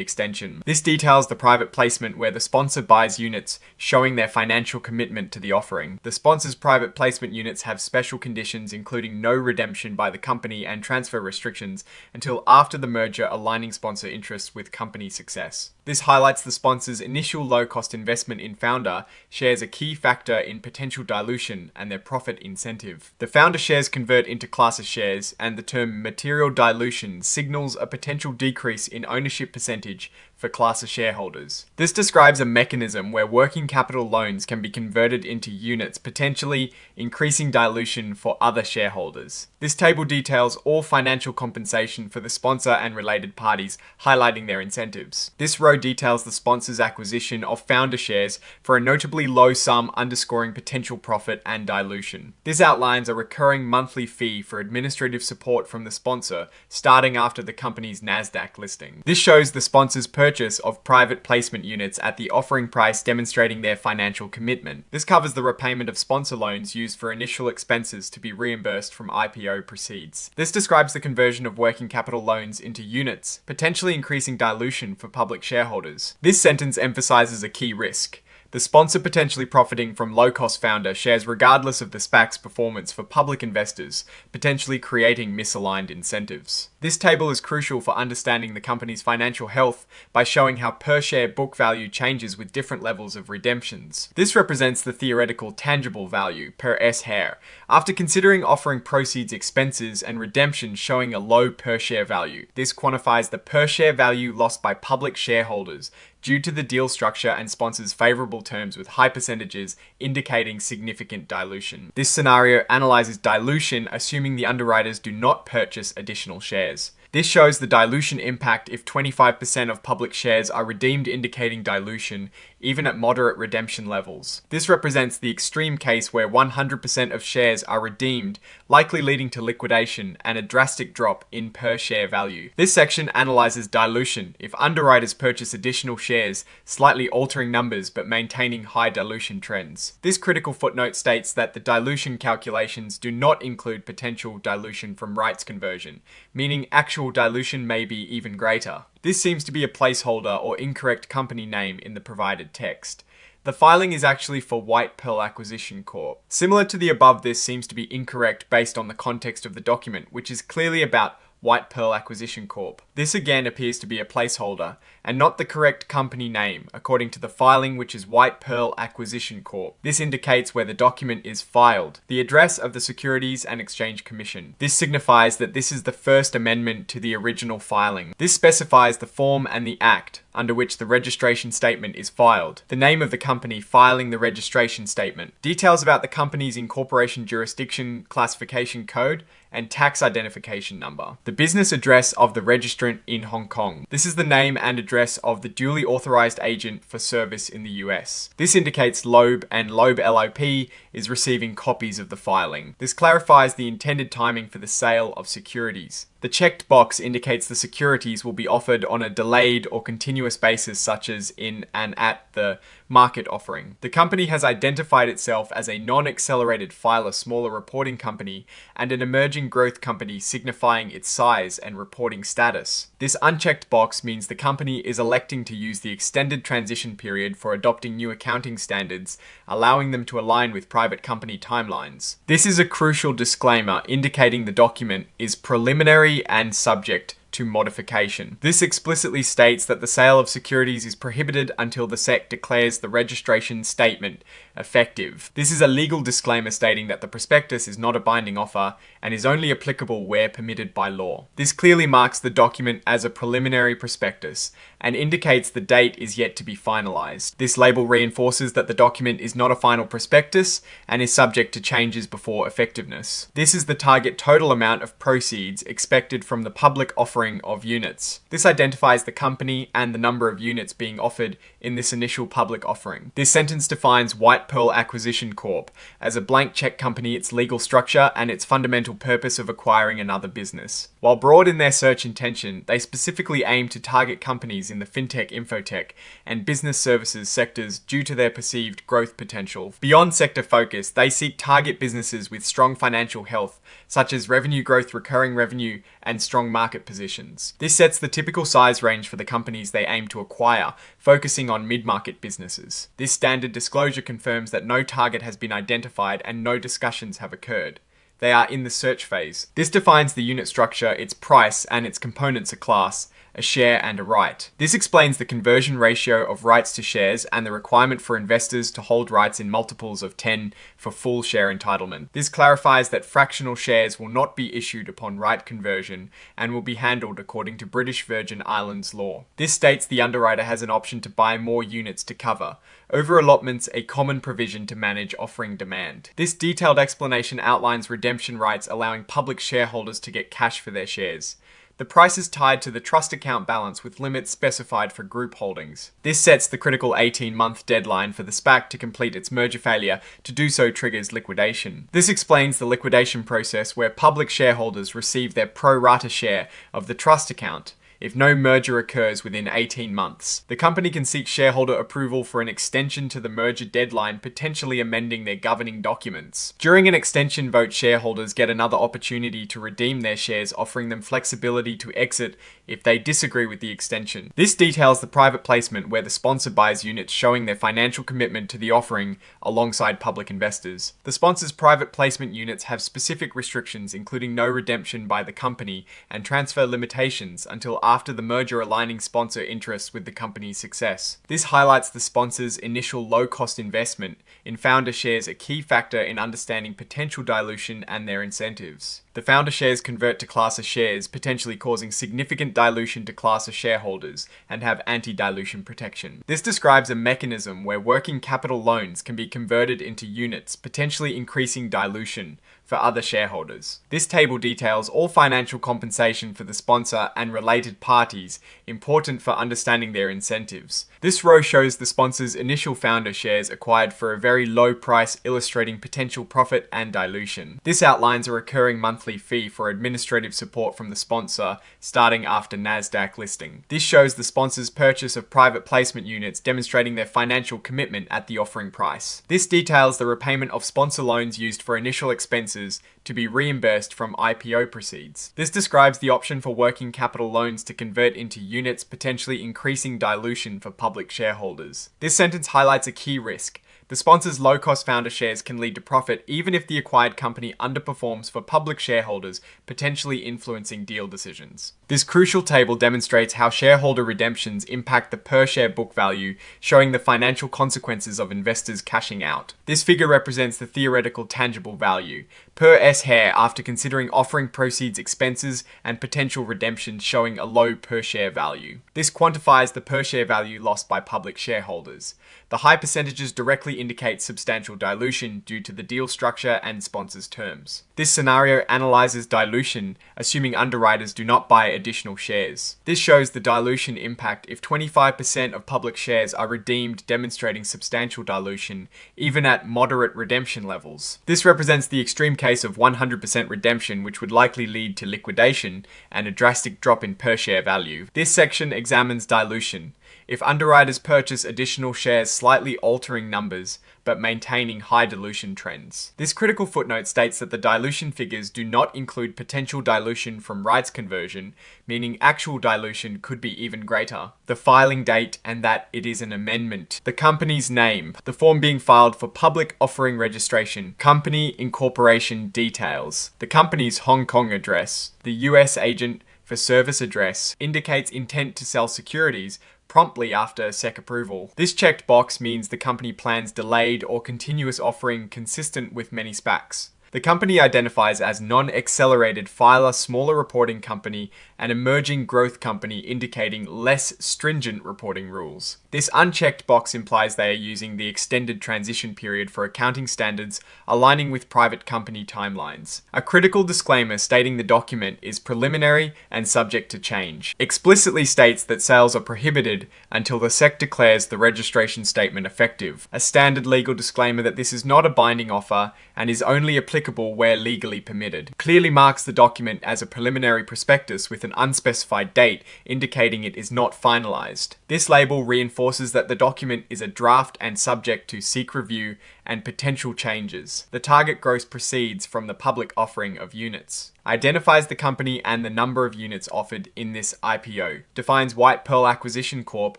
extension. This details the private placement where the sponsor buys units, showing their financial commitment to the offering. The sponsor's private placement units have special conditions, including no redemption by the company and transfer restrictions until after the merger, aligning sponsor interests with company success. This highlights the sponsor's initial low-cost investment in founder shares, a key factor in potential dilution and their profit incentive. The founder shares convert into classes shares, and the term material dilution signals a potential decrease in ownership percentage for class of shareholders. This describes a mechanism where working capital loans can be converted into units, potentially increasing dilution for other shareholders. This table details all financial compensation for the sponsor and related parties, highlighting their incentives. This row details the sponsor's acquisition of founder shares for a notably low sum, underscoring potential profit and dilution. This outlines a recurring monthly fee for administrative support from the sponsor, starting after the company's NASDAQ listing. This shows the sponsor's purchase of private placement units at the offering price, demonstrating their financial commitment. This covers the repayment of sponsor loans used for initial expenses to be reimbursed from IPO proceeds. This describes the conversion of working capital loans into units, potentially increasing dilution for public shareholders. This sentence emphasizes a key risk: the sponsor potentially profiting from low-cost founder shares regardless of the SPAC's performance for public investors, potentially creating misaligned incentives. This table is crucial for understanding the company's financial health by showing how per-share book value changes with different levels of redemptions. This represents the theoretical tangible value per S-share, after considering offering proceeds, expenses, and redemptions showing a low per-share value. This quantifies the per-share value lost by public shareholders due to the deal structure and sponsors' favorable terms with high percentages indicating significant dilution. This scenario analyzes dilution assuming the underwriters do not purchase additional shares. This shows the dilution impact if 25% of public shares are redeemed, indicating dilution even at moderate redemption levels. This represents the extreme case where 100% of shares are redeemed, likely leading to liquidation and a drastic drop in per share value. This section analyzes dilution if underwriters purchase additional shares, slightly altering numbers but maintaining high dilution trends. This critical footnote states that the dilution calculations do not include potential dilution from rights conversion, meaning actual dilution may be even greater. This seems to be a placeholder or incorrect company name in the provided text. The filing is actually for White Pearl Acquisition Corp. Similar to the above, this seems to be incorrect based on the context of the document, which is clearly about White Pearl Acquisition Corp. This again appears to be a placeholder and not the correct company name, according to the filing, which is White Pearl Acquisition Corp. This indicates where the document is filed, the address of the Securities and Exchange Commission. This signifies that this is the first amendment to the original filing. This specifies the form and the act under which the registration statement is filed, the name of the company filing the registration statement, details about the company's incorporation jurisdiction, classification code, and tax identification number, the business address of the registrant in Hong Kong. This is the name and address of the duly authorized agent for service in the US. This indicates Loeb, and Loeb LLP is receiving copies of the filing. This clarifies the intended timing for the sale of securities. The checked box indicates the securities will be offered on a delayed or continuous basis, such as in and at the market offering. The company has identified itself as a non-accelerated filer smaller reporting company and an emerging growth company, signifying its size and reporting status. This unchecked box means the company is electing to use the extended transition period for adopting new accounting standards, allowing them to align with private company timelines. This is a crucial disclaimer indicating the document is preliminary and subject to modification. This explicitly states that the sale of securities is prohibited until the SEC declares the registration statement effective. This is a legal disclaimer stating that the prospectus is not a binding offer and is only applicable where permitted by law. This clearly marks the document as a preliminary prospectus and indicates the date is yet to be finalized. This label reinforces that the document is not a final prospectus and is subject to changes before effectiveness. This is the target total amount of proceeds expected from the public offering of units. This identifies the company and the number of units being offered in this initial public offering. This sentence defines White Pearl Acquisition Corp. as a blank check company, its legal structure, and its fundamental purpose of acquiring another business. While broad in their search intention, they specifically aim to target companies in the fintech, infotech, and business services sectors due to their perceived growth potential. Beyond sector focus, they seek target businesses with strong financial health, such as revenue growth, recurring revenue, and strong market positions. This sets the typical size range for the companies they aim to acquire, focusing on mid-market businesses. This standard disclosure confirms that no target has been identified and no discussions have occurred. They are in the search phase. This defines the unit structure, its price, and its components of class, a share, and a right. This explains the conversion ratio of rights to shares and the requirement for investors to hold rights in multiples of 10 for full share entitlement. This clarifies that fractional shares will not be issued upon right conversion and will be handled according to British Virgin Islands law. This states the underwriter has an option to buy more units to cover over-allotments, a common provision to manage offering demand. This detailed explanation outlines redemption rights allowing public shareholders to get cash for their shares. The price is tied to the trust account balance with limits specified for group holdings. This sets the critical 18-month deadline for the SPAC to complete its merger failure. To do so triggers liquidation. This explains the liquidation process where public shareholders receive their pro rata share of the trust account if no merger occurs within 18 months. The company can seek shareholder approval for an extension to the merger deadline, potentially amending their governing documents. During an extension vote, shareholders get another opportunity to redeem their shares, offering them flexibility to exit if they disagree with the extension. This details the private placement where the sponsor buys units, showing their financial commitment to the offering alongside public investors. The sponsor's private placement units have specific restrictions, including no redemption by the company and transfer limitations until after the merger, aligning sponsor interests with the company's success. This highlights the sponsor's initial low-cost investment in founder shares, a key factor in understanding potential dilution and their incentives. The founder shares convert to Class A shares, potentially causing significant dilution to Class A shareholders, and have anti-dilution protection. This describes a mechanism where working capital loans can be converted into units, potentially increasing dilution for other shareholders. This table details all financial compensation for the sponsor and related parties, important for understanding their incentives. This row shows the sponsor's initial founder shares acquired for a very low price, illustrating potential profit and dilution. This outlines a recurring monthly fee for administrative support from the sponsor starting after NASDAQ listing. This shows the sponsor's purchase of private placement units, demonstrating their financial commitment at the offering price. This details the repayment of sponsor loans used for initial expenses to be reimbursed from IPO proceeds. This describes the option for working capital loans to convert into units, potentially increasing dilution for public shareholders. This sentence highlights a key risk. The sponsor's low-cost founder shares can lead to profit even if the acquired company underperforms for public shareholders, potentially influencing deal decisions. This crucial table demonstrates how shareholder redemptions impact the per-share book value, showing the financial consequences of investors cashing out. This figure represents the theoretical tangible value per S-share after considering offering proceeds, expenses, and potential redemptions, showing a low per-share value. This quantifies the per-share value lost by public shareholders. The high percentages directly indicate substantial dilution due to the deal structure and sponsors' terms. This scenario analyzes dilution, assuming underwriters do not buy additional shares. This shows the dilution impact if 25% of public shares are redeemed, demonstrating substantial dilution, even at moderate redemption levels. This represents the extreme case of 100% redemption, which would likely lead to liquidation and a drastic drop in per-share value. This section examines dilution. If underwriters purchase additional shares, slightly altering numbers, but maintaining high dilution trends. This critical footnote states that the dilution figures do not include potential dilution from rights conversion, meaning actual dilution could be even greater. The filing date and that it is an amendment. The company's name. The form being filed for public offering registration. Company incorporation details. The company's Hong Kong address. The US agent for service address indicates intent to sell securities promptly after SEC approval. This checked box means the company plans delayed or continuous offering consistent with many SPACs. The company identifies as non-accelerated filer, smaller reporting company, and emerging growth company, indicating less stringent reporting rules. This unchecked box implies they are using the extended transition period for accounting standards, aligning with private company timelines. A critical disclaimer stating the document is preliminary and subject to change. Explicitly states that sales are prohibited until the SEC declares the registration statement effective. A standard legal disclaimer that this is not a binding offer and is only applicable where legally permitted. Clearly marks the document as a preliminary prospectus with an unspecified date, indicating it is not finalized. This label reinforces that the document is a draft and subject to SEC review and potential changes. The target gross proceeds from the public offering of units. Identifies the company and the number of units offered in this IPO. Defines White Pearl Acquisition Corp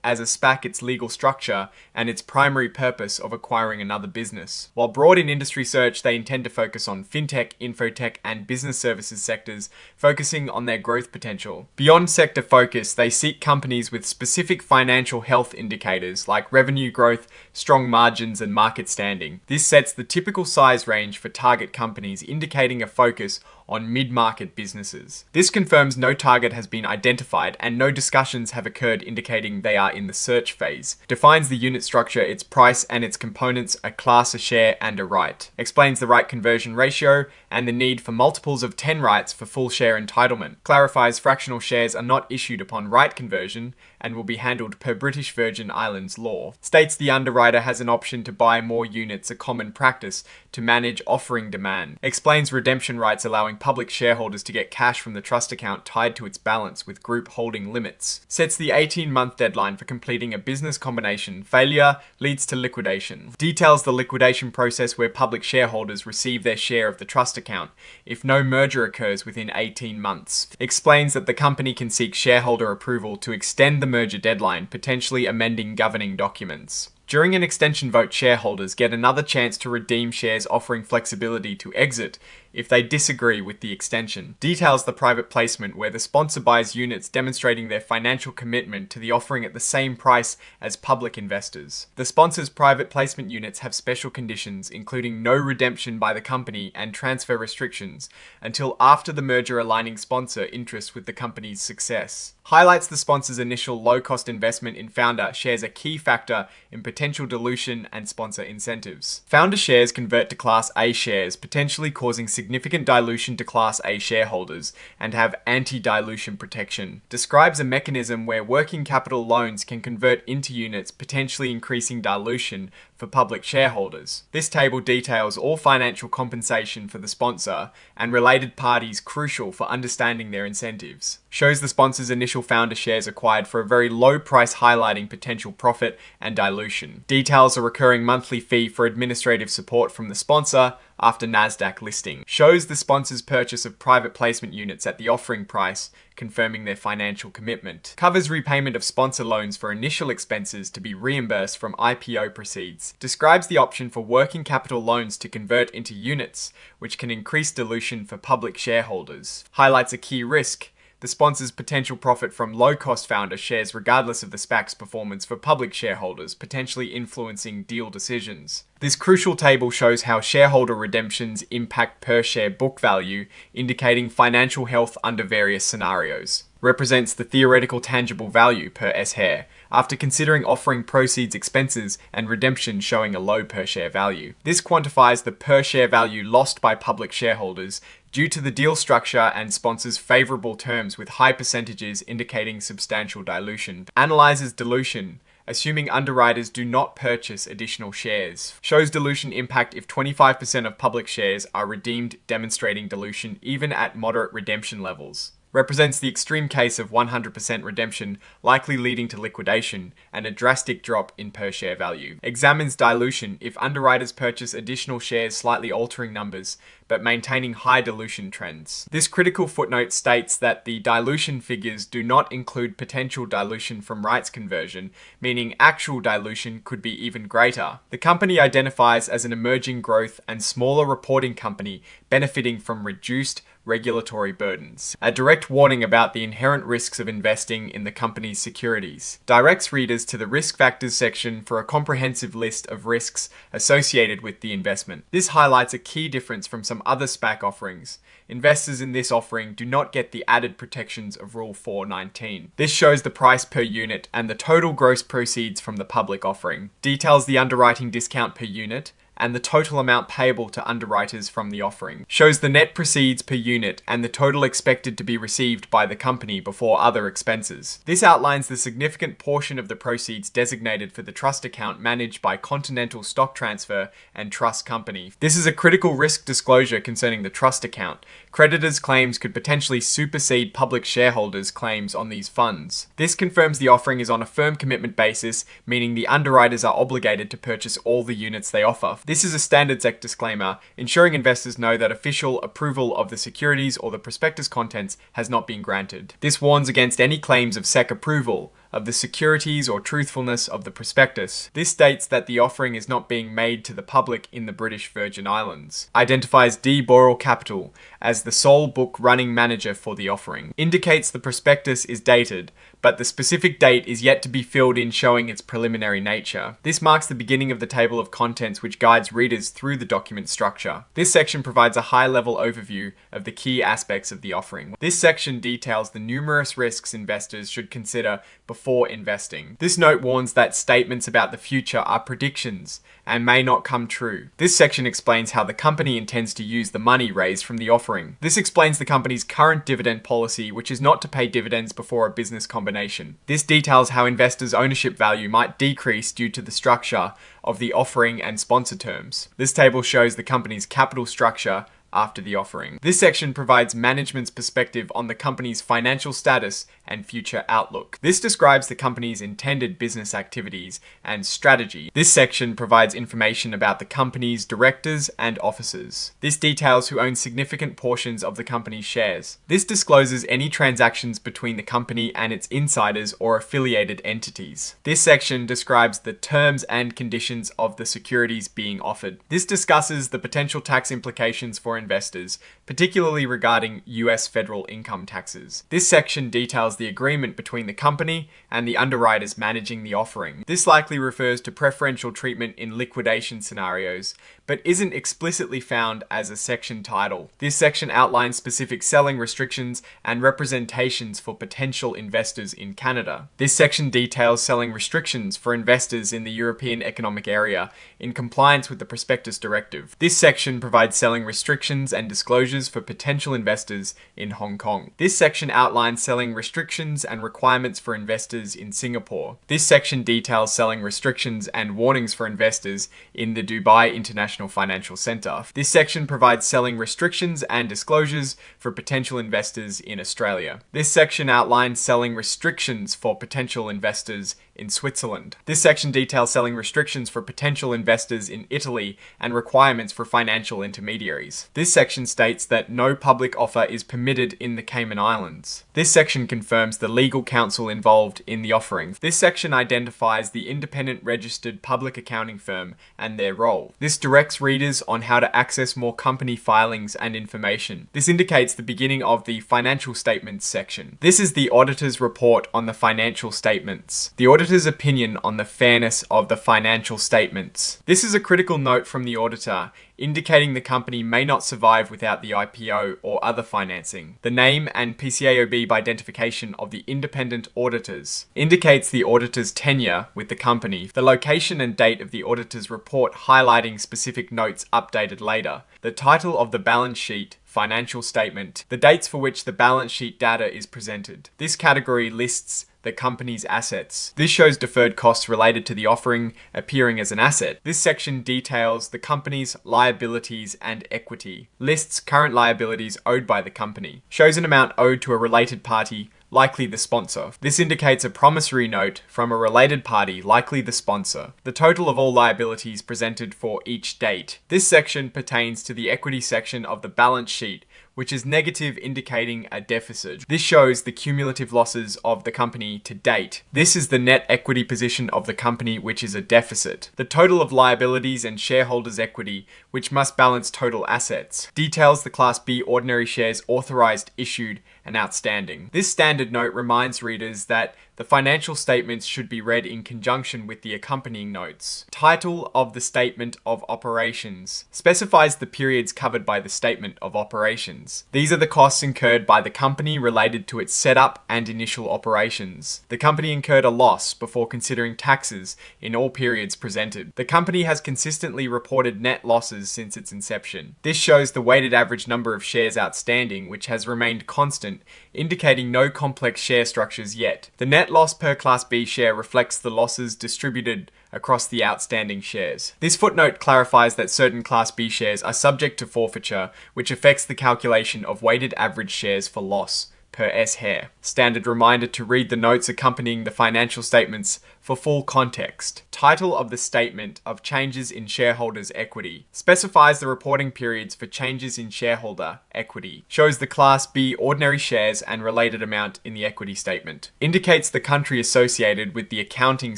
as a SPAC, its legal structure, and its primary purpose of acquiring another business. While broad in industry search, they intend to focus on fintech, infotech, and business services sectors, focusing on their growth potential. Beyond sector focus, they seek companies with specific financial health indicators like revenue growth, strong margins, and market standing. This sets the typical size range for target companies, indicating a focus on mid-market businesses. This confirms no target has been identified and no discussions have occurred, indicating they are in the search phase. Defines the unit structure, its price and its components, a class, a share, and a right. Explains the right conversion ratio and the need for multiples of 10 rights for full share entitlement. Clarifies fractional shares are not issued upon right conversion and will be handled per British Virgin Islands law. States the underwriter has an option to buy more units, a common practice to manage offering demand. Explains redemption rights allowing public shareholders to get cash from the trust account tied to its balance with group holding limits. Sets the 18-month deadline for completing a business combination. Failure leads to liquidation. Details the liquidation process where public shareholders receive their share of the trust account if no merger occurs within 18 months. Explains that the company can seek shareholder approval to extend the merger deadline, potentially amending governing documents. During an extension vote, shareholders get another chance to redeem shares, offering flexibility to exit if they disagree with the extension. Details the private placement where the sponsor buys units, demonstrating their financial commitment to the offering at the same price as public investors. The sponsor's private placement units have special conditions, including no redemption by the company and transfer restrictions until after the merger, aligning sponsor interests with the company's success. Highlights the sponsor's initial low-cost investment in founder shares, a key factor in potential dilution and sponsor incentives. Founder shares convert to Class A shares, potentially causing significant dilution to Class A shareholders, and have anti-dilution protection. Describes a mechanism where working capital loans can convert into units, potentially increasing dilution for public shareholders. This table details all financial compensation for the sponsor and related parties, crucial for understanding their incentives. Shows the sponsor's initial founder shares acquired for a very low price, highlighting potential profit and dilution. Details a recurring monthly fee for administrative support from the sponsor after NASDAQ listing. Shows the sponsor's purchase of private placement units at the offering price, confirming their financial commitment. Covers repayment of sponsor loans for initial expenses to be reimbursed from IPO proceeds. Describes the option for working capital loans to convert into units, which can increase dilution for public shareholders. Highlights a key risk: the sponsor's potential profit from low-cost founder shares regardless of the SPAC's performance for public shareholders, potentially influencing deal decisions. This crucial table shows how shareholder redemptions impact per share book value, indicating financial health under various scenarios. Represents the theoretical tangible value per S-Hair, after considering offering proceeds, expenses, and redemption, showing a low per share value. This quantifies the per share value lost by public shareholders due to the deal structure and sponsors' favorable terms with high percentages, indicating substantial dilution. Analyzes dilution, assuming underwriters do not purchase additional shares. Shows dilution impact if 25% of public shares are redeemed, demonstrating dilution even at moderate redemption levels. Represents the extreme case of 100% redemption, likely leading to liquidation and a drastic drop in per share value. Examines dilution if underwriters purchase additional shares, slightly altering numbers, but maintaining high dilution trends. This critical footnote states that the dilution figures do not include potential dilution from rights conversion, meaning actual dilution could be even greater. The company identifies as an emerging growth and smaller reporting company, benefiting from reduced regulatory burdens. A direct warning about the inherent risks of investing in the company's securities. Directs readers to the risk factors section for a comprehensive list of risks associated with the investment. This highlights a key difference from some other SPAC offerings. Investors in this offering do not get the added protections of Rule 419. This shows the price per unit and the total gross proceeds from the public offering. Details the underwriting discount per unit and the total amount payable to underwriters from the offering. Shows the net proceeds per unit and the total expected to be received by the company before other expenses. This outlines the significant portion of the proceeds designated for the trust account managed by Continental Stock Transfer and Trust Company. This is a critical risk disclosure concerning the trust account. creditors' claims could potentially supersede public shareholders' claims on these funds. This confirms the offering is on a firm commitment basis, meaning the underwriters are obligated to purchase all the units they offer. This is a standard SEC disclaimer, ensuring investors know that official approval of the securities or the prospectus contents has not been granted. This warns against any claims of SEC approval of the securities or truthfulness of the prospectus. This states that the offering is not being made to the public in the British Virgin Islands. Identifies D. Boral Capital as the sole book running manager for the offering. Indicates the prospectus is dated, but the specific date is yet to be filled in, showing its preliminary nature. This marks the beginning of the table of contents which guides readers through the document structure. This section provides a high-level overview of the key aspects of the offering. This section details the numerous risks investors should consider before investing. This note warns that statements about the future are predictions and may not come true. This section explains how the company intends to use the money raised from the offering. This explains the company's current dividend policy, which is not to pay dividends before a business combination. This details how investors' ownership value might decrease due to the structure of the offering and sponsor terms. This table shows the company's capital structure after the offering. This section provides management's perspective on the company's financial status and future outlook. This describes the company's intended business activities and strategy. This section provides information about the company's directors and officers. This details who owns significant portions of the company's shares. This discloses any transactions between the company and its insiders or affiliated entities. This section describes the terms and conditions of the securities being offered. This discusses the potential tax implications for investors, particularly regarding US federal income taxes. This section details the agreement between the company and the underwriters managing the offering. This likely refers to preferential treatment in liquidation scenarios, but isn't explicitly found as a section title. This section outlines specific selling restrictions and representations for potential investors in Canada. This section details selling restrictions for investors in the European Economic Area in compliance with the Prospectus Directive. This section provides selling restrictions and disclosures for potential investors in Hong Kong. This section outlines selling restrictions and requirements for investors in Singapore. This section details selling restrictions and warnings for investors in the Dubai International Financial Centre. This section provides selling restrictions and disclosures for potential investors in Australia. This section outlines selling restrictions for potential investors in Switzerland. This section details selling restrictions for potential investors in Italy and requirements for financial intermediaries. This section states that no public offer is permitted in the Cayman Islands. This section confirms the legal counsel involved in the offering. This section identifies the independent registered public accounting firm and their role. This directs readers on how to access more company filings and information. This indicates the beginning of the financial statements section. This is the auditor's report on the financial statements. The auditor's opinion on the fairness of the financial statements. This is a critical note from the auditor, indicating the company may not survive without the IPO or other financing. The name and PCAOB identification of the independent auditors indicates the auditor's tenure with the company. The location and date of the auditor's report highlighting specific notes updated later. The title of the balance sheet, financial statement, the dates for which the balance sheet data is presented. This category lists the company's assets. This shows deferred costs related to the offering appearing as an asset. This section details the company's liabilities and equity. Lists current liabilities owed by the company. Shows an amount owed to a related party, likely the sponsor. This indicates a promissory note from a related party, likely the sponsor. The total of all liabilities presented for each date. This section pertains to the equity section of the balance sheet, which is negative, indicating a deficit. This shows the cumulative losses of the company to date. This is the net equity position of the company, which is a deficit. The total of liabilities and shareholders' equity, which must balance total assets. Details the Class B ordinary shares authorized, issued, and outstanding. This standard note reminds readers that the financial statements should be read in conjunction with the accompanying notes. Title of the Statement of Operations specifies the periods covered by the Statement of Operations. These are the costs incurred by the company related to its setup and initial operations. The company incurred a loss before considering taxes in all periods presented. The company has consistently reported net losses since its inception. This shows the weighted average number of shares outstanding, which has remained constant, indicating no complex share structures yet. The net loss per Class B share reflects the losses distributed across the outstanding shares. This footnote clarifies that certain Class B shares are subject to forfeiture, which affects the calculation of weighted average shares for loss per S hair. Standard reminder to read the notes accompanying the financial statements for full context. Title of the statement of changes in shareholders' equity specifies the reporting periods for changes in shareholder equity, shows the Class B ordinary shares and related amount in the equity statement, indicates the country associated with the accounting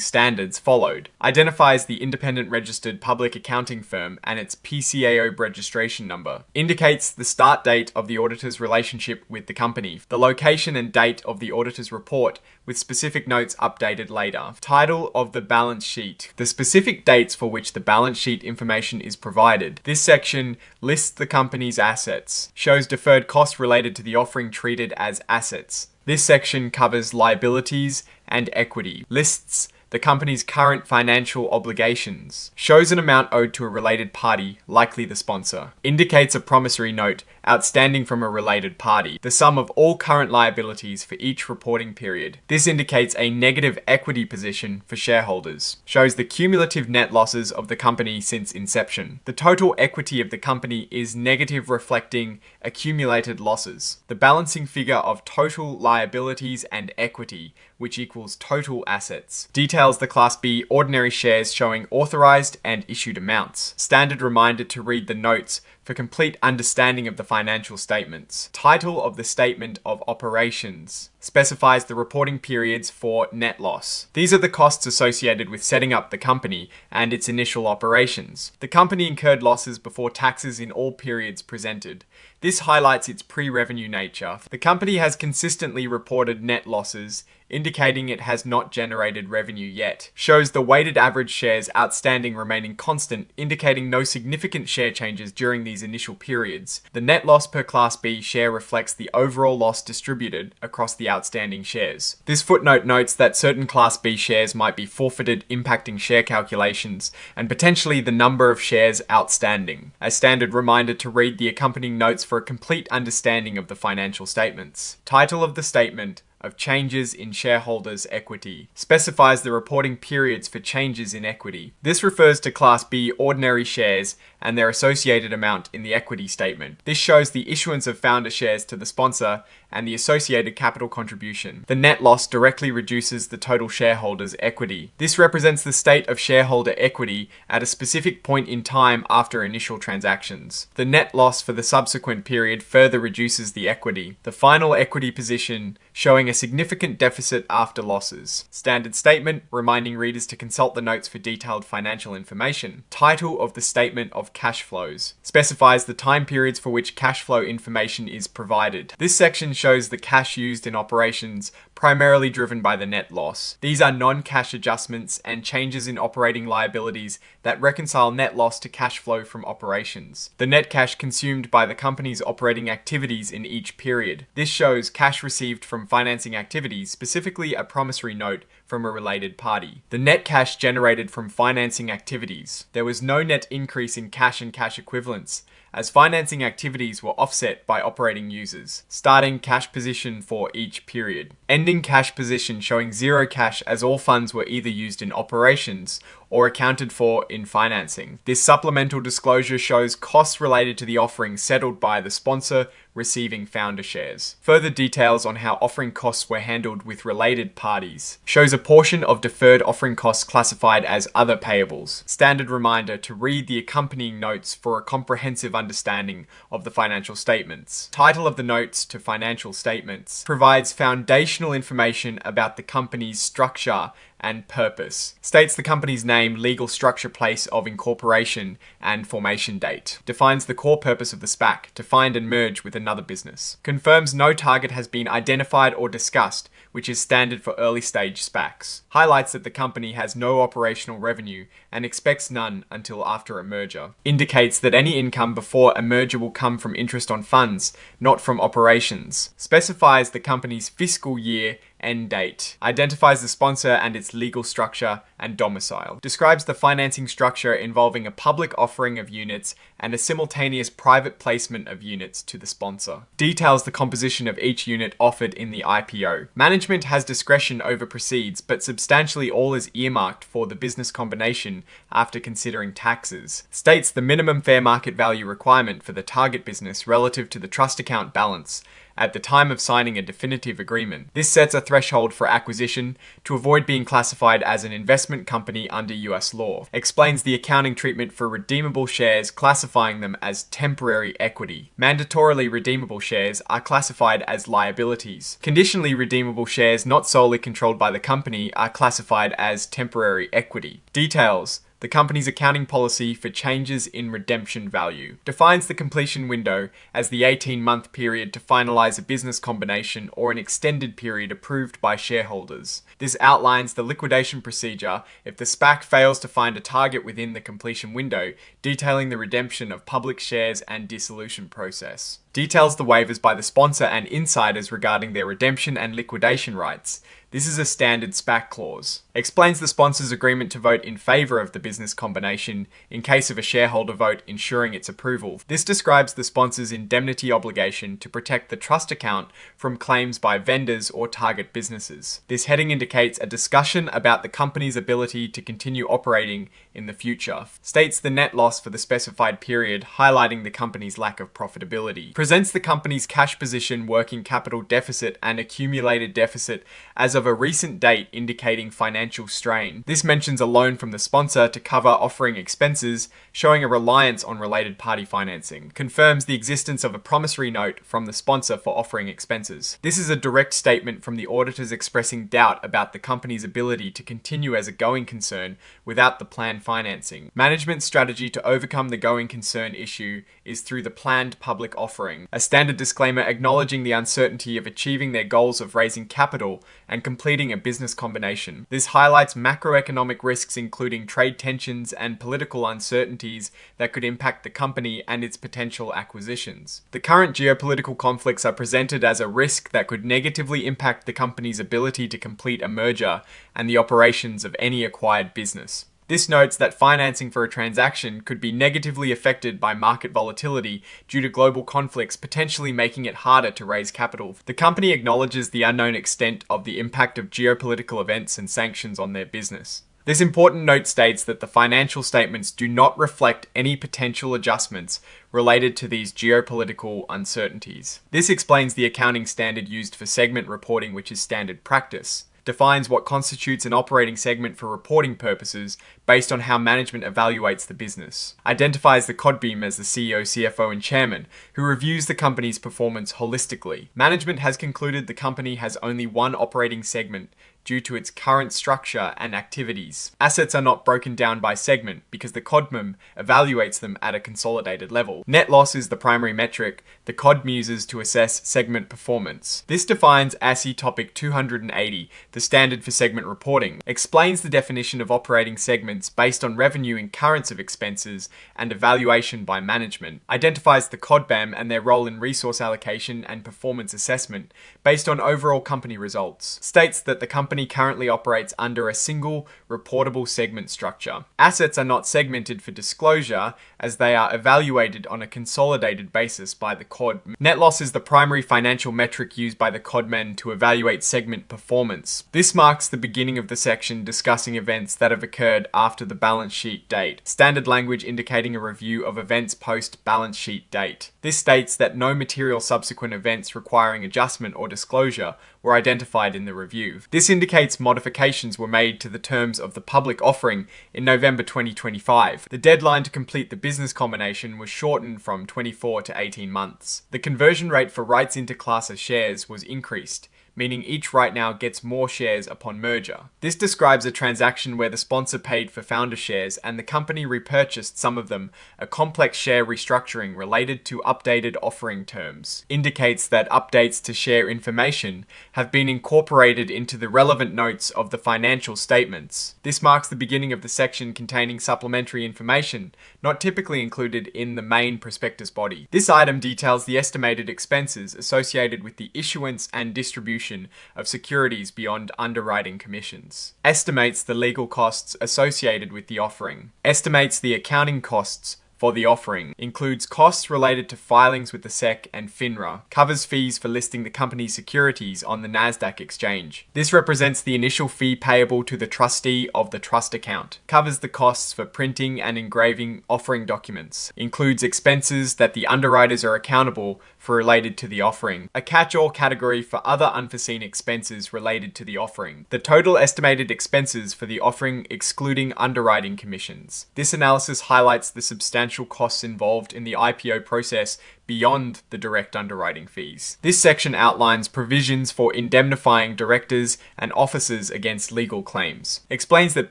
standards followed, identifies the independent registered public accounting firm and its PCAO registration number, indicates the start date of the auditor's relationship with the company, the location and date of the auditor's report with specific notes updated later. Title of the balance sheet. The specific dates for which the balance sheet information is provided. This section lists the company's assets, shows deferred costs related to the offering treated as assets. This section covers liabilities and equity, lists the company's current financial obligations, shows an amount owed to a related party, likely the sponsor, indicates a promissory note outstanding from a related party, the sum of all current liabilities for each reporting period. This indicates a negative equity position for shareholders, shows the cumulative net losses of the company since inception. The total equity of the company is negative, reflecting accumulated losses. The balancing figure of total liabilities and equity, which equals total assets, details the Class B ordinary shares showing authorized and issued amounts. Standard reminder to read the notes for complete understanding of the financial statements. Title of the statement of operations specifies the reporting periods for net loss. These are the costs associated with setting up the company and its initial operations. The company incurred losses before taxes in all periods presented. This highlights its pre-revenue nature. The company has consistently reported net losses, indicating it has not generated revenue yet. Shows the weighted average shares outstanding remaining constant, indicating no significant share changes during these initial periods. The net loss per Class B share reflects the overall loss distributed across the outstanding shares. This footnote notes that certain Class B shares might be forfeited, impacting share calculations and potentially the number of shares outstanding. A standard reminder to read the accompanying notes for a complete understanding of the financial statements. Title of the statement of changes in shareholders' equity specifies the reporting periods for changes in equity. This refers to Class B ordinary shares and their associated amount in the equity statement. This shows the issuance of founder shares to the sponsor and the associated capital contribution. The net loss directly reduces the total shareholders' equity. This represents the state of shareholder equity at a specific point in time after initial transactions. The net loss for the subsequent period further reduces the equity. The final equity position showing a significant deficit after losses. Standard statement reminding readers to consult the notes for detailed financial information. Title of the statement of cash flows specifies the time periods for which cash flow information is provided. This section shows the cash used in operations, primarily driven by the net loss. These are non-cash adjustments and changes in operating liabilities that reconcile net loss to cash flow from operations. The net cash consumed by the company's operating activities in each period. This shows cash received from financing activities, specifically a promissory note from a related party. The net cash generated from financing activities. There was no net increase in cash and cash equivalents, as financing activities were offset by operating users. Starting cash position for each period. Ending cash position showing zero cash, as all funds were either used in operations or accounted for in financing. This supplemental disclosure shows costs related to the offering settled by the sponsor receiving founder shares. Further details on how offering costs were handled with related parties. Shows a portion of deferred offering costs classified as other payables. Standard reminder to read the accompanying notes for a comprehensive understanding of the financial statements. Title of the notes to financial statements provides foundational information about the company's structure and purpose. States the company's name, legal structure, place of incorporation, and formation date. Defines the core purpose of the SPAC, to find and merge with another business. Confirms no target has been identified or discussed, which is standard for early stage SPACs. Highlights that the company has no operational revenue and expects none until after a merger. Indicates that any income before a merger will come from interest on funds, not from operations. Specifies the company's fiscal year end date. Identifies the sponsor and its legal structure and domicile. Describes the financing structure involving a public offering of units and a simultaneous private placement of units to the sponsor. Details the composition of each unit offered in the IPO. Management has discretion over proceeds, but substantially all is earmarked for the business combination after considering taxes. States the minimum fair market value requirement for the target business relative to the trust account balance at the time of signing a definitive agreement. This sets a threshold for acquisition to avoid being classified as an investment company under US law. Explains the accounting treatment for redeemable shares, classifying them as temporary equity. Mandatorily redeemable shares are classified as liabilities. Conditionally redeemable shares not solely controlled by the company are classified as temporary equity. Details the company's accounting policy for changes in redemption value. Defines the completion window as the 18-month period to finalize a business combination or an extended period approved by shareholders. This outlines the liquidation procedure if the SPAC fails to find a target within the completion window, detailing the redemption of public shares and dissolution process. Details the waivers by the sponsor and insiders regarding their redemption and liquidation rights. This is a standard SPAC clause. Explains the sponsor's agreement to vote in favor of the business combination in case of a shareholder vote ensuring its approval. This describes the sponsor's indemnity obligation to protect the trust account from claims by vendors or target businesses. This heading indicates a discussion about the company's ability to continue operating in the future. States the net loss for the specified period, highlighting the company's lack of profitability. Presents the company's cash position, working capital deficit, and accumulated deficit as of a recent date, indicating financial strain. This mentions a loan from the sponsor to cover offering expenses, showing a reliance on related party financing. Confirms the existence of a promissory note from the sponsor for offering expenses. This is a direct statement from the auditors expressing doubt about the company's ability to continue as a going concern without the planned financing. Management's strategy to overcome the going concern issue is through the planned public offering. A standard disclaimer acknowledging the uncertainty of achieving their goals of raising capital and completing a business combination. This highlights macroeconomic risks including trade tensions and political uncertainties that could impact the company and its potential acquisitions. The current geopolitical conflicts are presented as a risk that could negatively impact the company's ability to complete a merger and the operations of any acquired business. This notes that financing for a transaction could be negatively affected by market volatility due to global conflicts, potentially making it harder to raise capital. The company acknowledges the unknown extent of the impact of geopolitical events and sanctions on their business. This important note states that the financial statements do not reflect any potential adjustments related to these geopolitical uncertainties. This explains the accounting standard used for segment reporting, which is standard practice. Defines what constitutes an operating segment for reporting purposes based on how management evaluates the business. Identifies the CODBEAM as the CEO, CFO, and chairman, who reviews the company's performance holistically. Management has concluded the company has only one operating segment due to its current structure and activities. Assets are not broken down by segment because the CODMEM evaluates them at a consolidated level. Net loss is the primary metric the CODM uses to assess segment performance. This defines ASSE Topic 280, the standard for segment reporting, explains the definition of operating segments based on revenue incurrence of expenses and evaluation by management, identifies the CODBAM and their role in resource allocation and performance assessment based on overall company results, states that the company currently operates under a single reportable segment structure. Assets are not segmented for disclosure as they are evaluated on a consolidated basis by the COD. Net loss is the primary financial metric used by the CODMEN to evaluate segment performance. This marks the beginning of the section discussing events that have occurred after the balance sheet date. Standard language indicating a review of events post balance sheet date. This states that no material subsequent events requiring adjustment or disclosure were identified in the review. This indicates modifications were made to the terms of the public offering in November 2025. The deadline to complete the business combination was shortened from 24 to 18 months. The conversion rate for rights into class of shares was increased, meaning each right now gets more shares upon merger. This describes a transaction where the sponsor paid for founder shares and the company repurchased some of them, a complex share restructuring related to updated offering terms. Indicates that updates to share information have been incorporated into the relevant notes of the financial statements. This marks the beginning of the section containing supplementary information, not typically included in the main prospectus body. This item details the estimated expenses associated with the issuance and distribution distribution of securities beyond underwriting commissions. Estimates the legal costs associated with the offering. Estimates the accounting costs for the offering, includes costs related to filings with the SEC and FINRA, covers fees for listing the company's securities on the NASDAQ exchange. This represents the initial fee payable to the trustee of the trust account, covers the costs for printing and engraving offering documents, includes expenses that the underwriters are accountable for related to the offering, a catch-all category for other unforeseen expenses related to the offering, the total estimated expenses for the offering excluding underwriting commissions. This analysis highlights the substantial costs involved in the IPO process beyond the direct underwriting fees. This section outlines provisions for indemnifying directors and officers against legal claims, explains that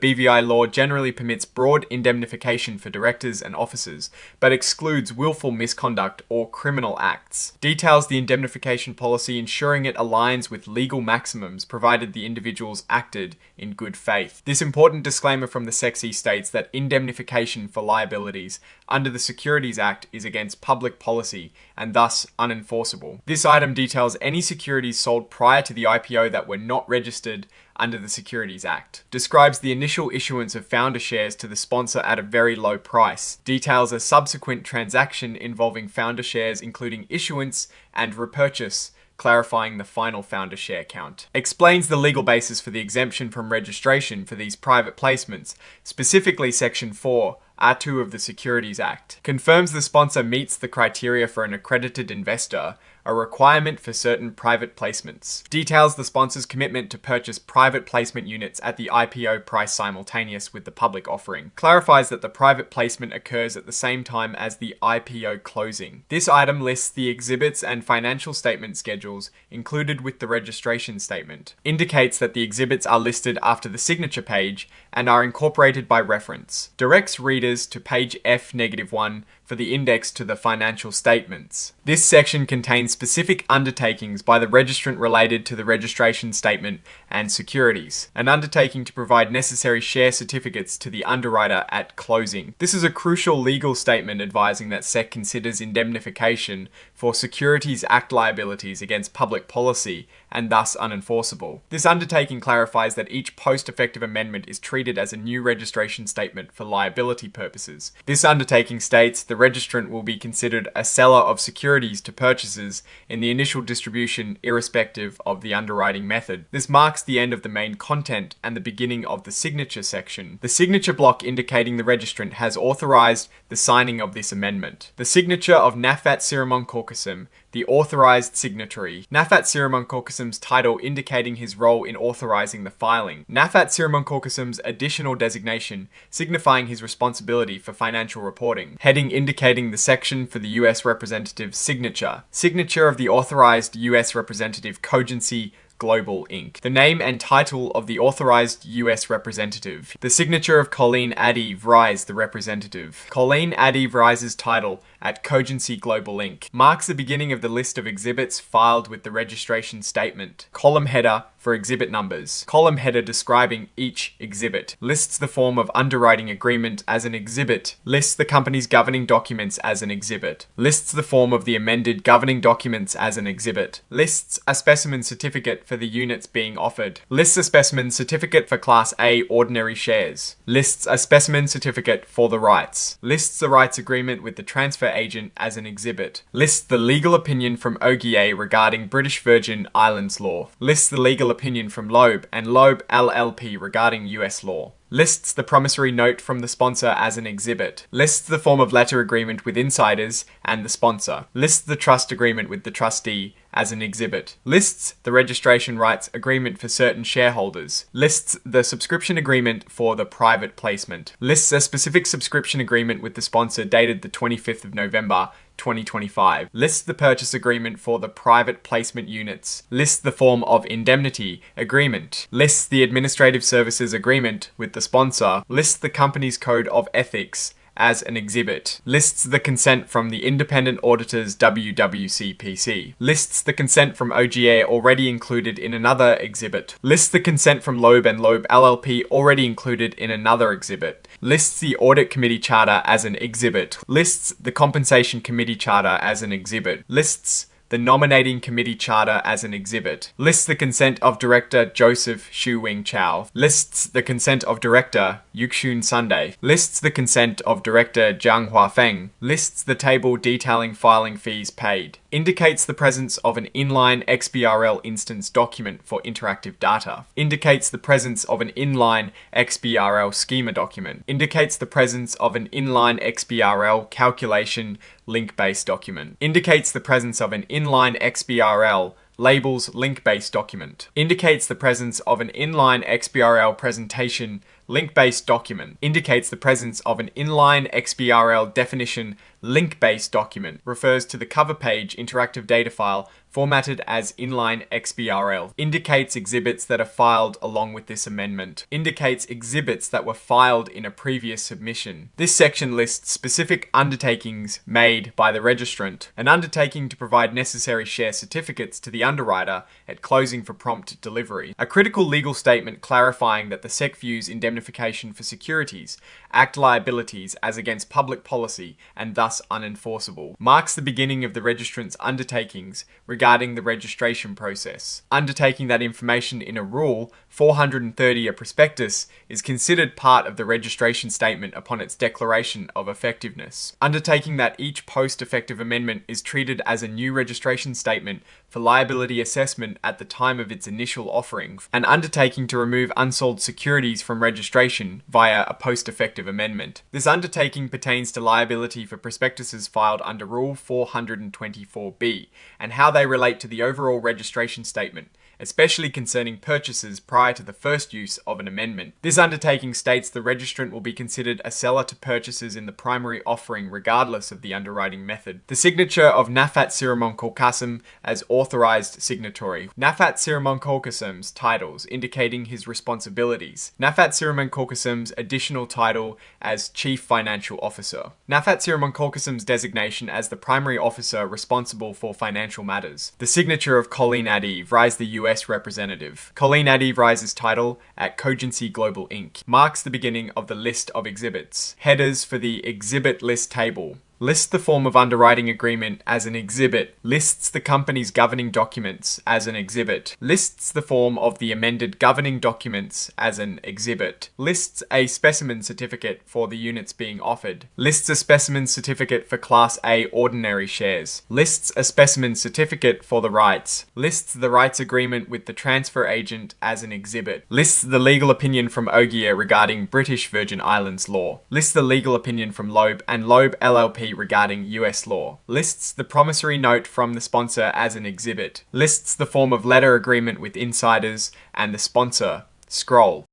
BVI law generally permits broad indemnification for directors and officers, but excludes willful misconduct or criminal acts, details the indemnification policy ensuring it aligns with legal maximums provided the individuals acted in good faith. This important disclaimer from the SEC states that indemnification for liabilities under the Securities Act is against public policy and thus unenforceable. This item details any securities sold prior to the IPO that were not registered under the Securities Act, describes the initial issuance of founder shares to the sponsor at a very low price, details a subsequent transaction involving founder shares including issuance and repurchase, clarifying the final founder share count, explains the legal basis for the exemption from registration for these private placements, specifically Section 4, R2 of the Securities Act, confirms the sponsor meets the criteria for an accredited investor, a requirement for certain private placements, details the sponsor's commitment to purchase private placement units at the IPO price simultaneous with the public offering, clarifies that the private placement occurs at the same time as the IPO closing. This item lists the exhibits and financial statement schedules included with the registration statement, indicates that the exhibits are listed after the signature page and are incorporated by reference, directs readers to page F-1 for the index to the financial statements. This section contains specific undertakings by the registrant related to the registration statement and securities, an undertaking to provide necessary share certificates to the underwriter at closing. This is a crucial legal statement advising that SEC considers indemnification for Securities Act liabilities against public policy and thus unenforceable. This undertaking clarifies that each post-effective amendment is treated as a new registration statement for liability purposes. This undertaking states the registrant will be considered a seller of securities to purchasers in the initial distribution irrespective of the underwriting method. This marks the end of the main content and the beginning of the signature section. The signature block indicating the registrant has authorized the signing of this amendment. The signature of Nafat Siramonkorkusum, the authorized signatory. Nafat Siramonkorkusum's title indicating his role in authorizing the filing. Nafat Siramonkorkusum's additional designation signifying his responsibility for financial reporting. Heading indicating the section for the U.S. representative's signature. Signature of the authorized U.S. representative Cogency Global Inc. The name and title of the authorized U.S. representative. The signature of Colleen Addy Vries, the representative. Colleen Addy Vries' title at Cogency Global Inc. marks the beginning of the list of exhibits filed with the registration statement. Column header for exhibit numbers. Column header describing each exhibit. Lists the form of underwriting agreement as an exhibit. Lists the company's governing documents as an exhibit. Lists the form of the amended governing documents as an exhibit. Lists a specimen certificate for the units being offered. Lists a specimen certificate for Class A ordinary shares. Lists a specimen certificate for the rights. Lists the rights agreement with the transfer agent as an exhibit. Lists the legal opinion from OGA regarding British Virgin Islands law. Lists the legal opinion from Loeb and Loeb LLP regarding US law. Lists the promissory note from the sponsor as an exhibit. Lists the form of letter agreement with insiders and the sponsor. Lists the trust agreement with the trustee as an exhibit. Lists the registration rights agreement for certain shareholders. Lists the subscription agreement for the private placement. Lists a specific subscription agreement with the sponsor dated the 25th of November 2025. Lists the purchase agreement for the private placement units. Lists the form of indemnity agreement. Lists the administrative services agreement with the sponsor. Lists the company's code of ethics as an exhibit. Lists the consent from the independent auditors WWCPC. Lists the consent from OGA already included in another exhibit. Lists the consent from Loeb and Loeb LLP already included in another exhibit. Lists the audit committee charter as an exhibit. Lists the compensation committee charter as an exhibit. Lists the nominating committee charter as an exhibit, lists the consent of director Joseph Shu Wing Chow, lists the consent of director Yuxun Sunday, lists the consent of director Jiang Huafeng, lists the table detailing filing fees paid, indicates the presence of an inline XBRL instance document for interactive data, indicates the presence of an inline XBRL schema document, indicates the presence of an inline XBRL calculation link-based document, indicates the presence of an inline XBRL labels link-based document, indicates the presence of an inline XBRL presentation link-based document, indicates the presence of an inline XBRL definition link-based document, refers to the cover page interactive data file formatted as inline XBRL, indicates exhibits that are filed along with this amendment, indicates exhibits that were filed in a previous submission. This section lists specific undertakings made by the registrant, an undertaking to provide necessary share certificates to the underwriter at closing for prompt delivery, a critical legal statement clarifying that the SEC views indemnification for securities, act liabilities as against public policy and thus unenforceable, marks the beginning of the registrant's undertakings regarding the registration process. Undertaking that information in a Rule 430, a prospectus, is considered part of the registration statement upon its declaration of effectiveness. Undertaking that each post-effective amendment is treated as a new registration statement for liability assessment at the time of its initial offering, and undertaking to remove unsold securities from registration via a post-effective amendment. This undertaking pertains to liability for prospectuses filed under Rule 424B and how they relate to the overall registration statement, especially concerning purchases prior to the first use of an amendment. This undertaking states the registrant will be considered a seller to purchases in the primary offering regardless of the underwriting method. The signature of Nafat Siramonkorkasem as authorized signatory. Nafat Siramonkorkasem's titles indicating his responsibilities. Nafat Siramonkorkasem's additional title as Chief Financial Officer. Nafat Siramonkorkasem's designation as the primary officer responsible for financial matters. The signature of Colleen Adiv, Rise the US representative. Colleen Adiv Rise's title at Cogency Global Inc. marks the beginning of the list of exhibits. Headers for the exhibit list table. Lists the form of underwriting agreement as an exhibit, lists the company's governing documents as an exhibit, lists the form of the amended governing documents as an exhibit, lists a specimen certificate for the units being offered, lists a specimen certificate for Class A ordinary shares, lists a specimen certificate for the rights, lists the rights agreement with the transfer agent as an exhibit, lists the legal opinion from Ogier regarding British Virgin Islands law, lists the legal opinion from Loeb and Loeb LLP regarding US law, lists the promissory note from the sponsor as an exhibit, lists the form of letter agreement with insiders and the sponsor, Scroll,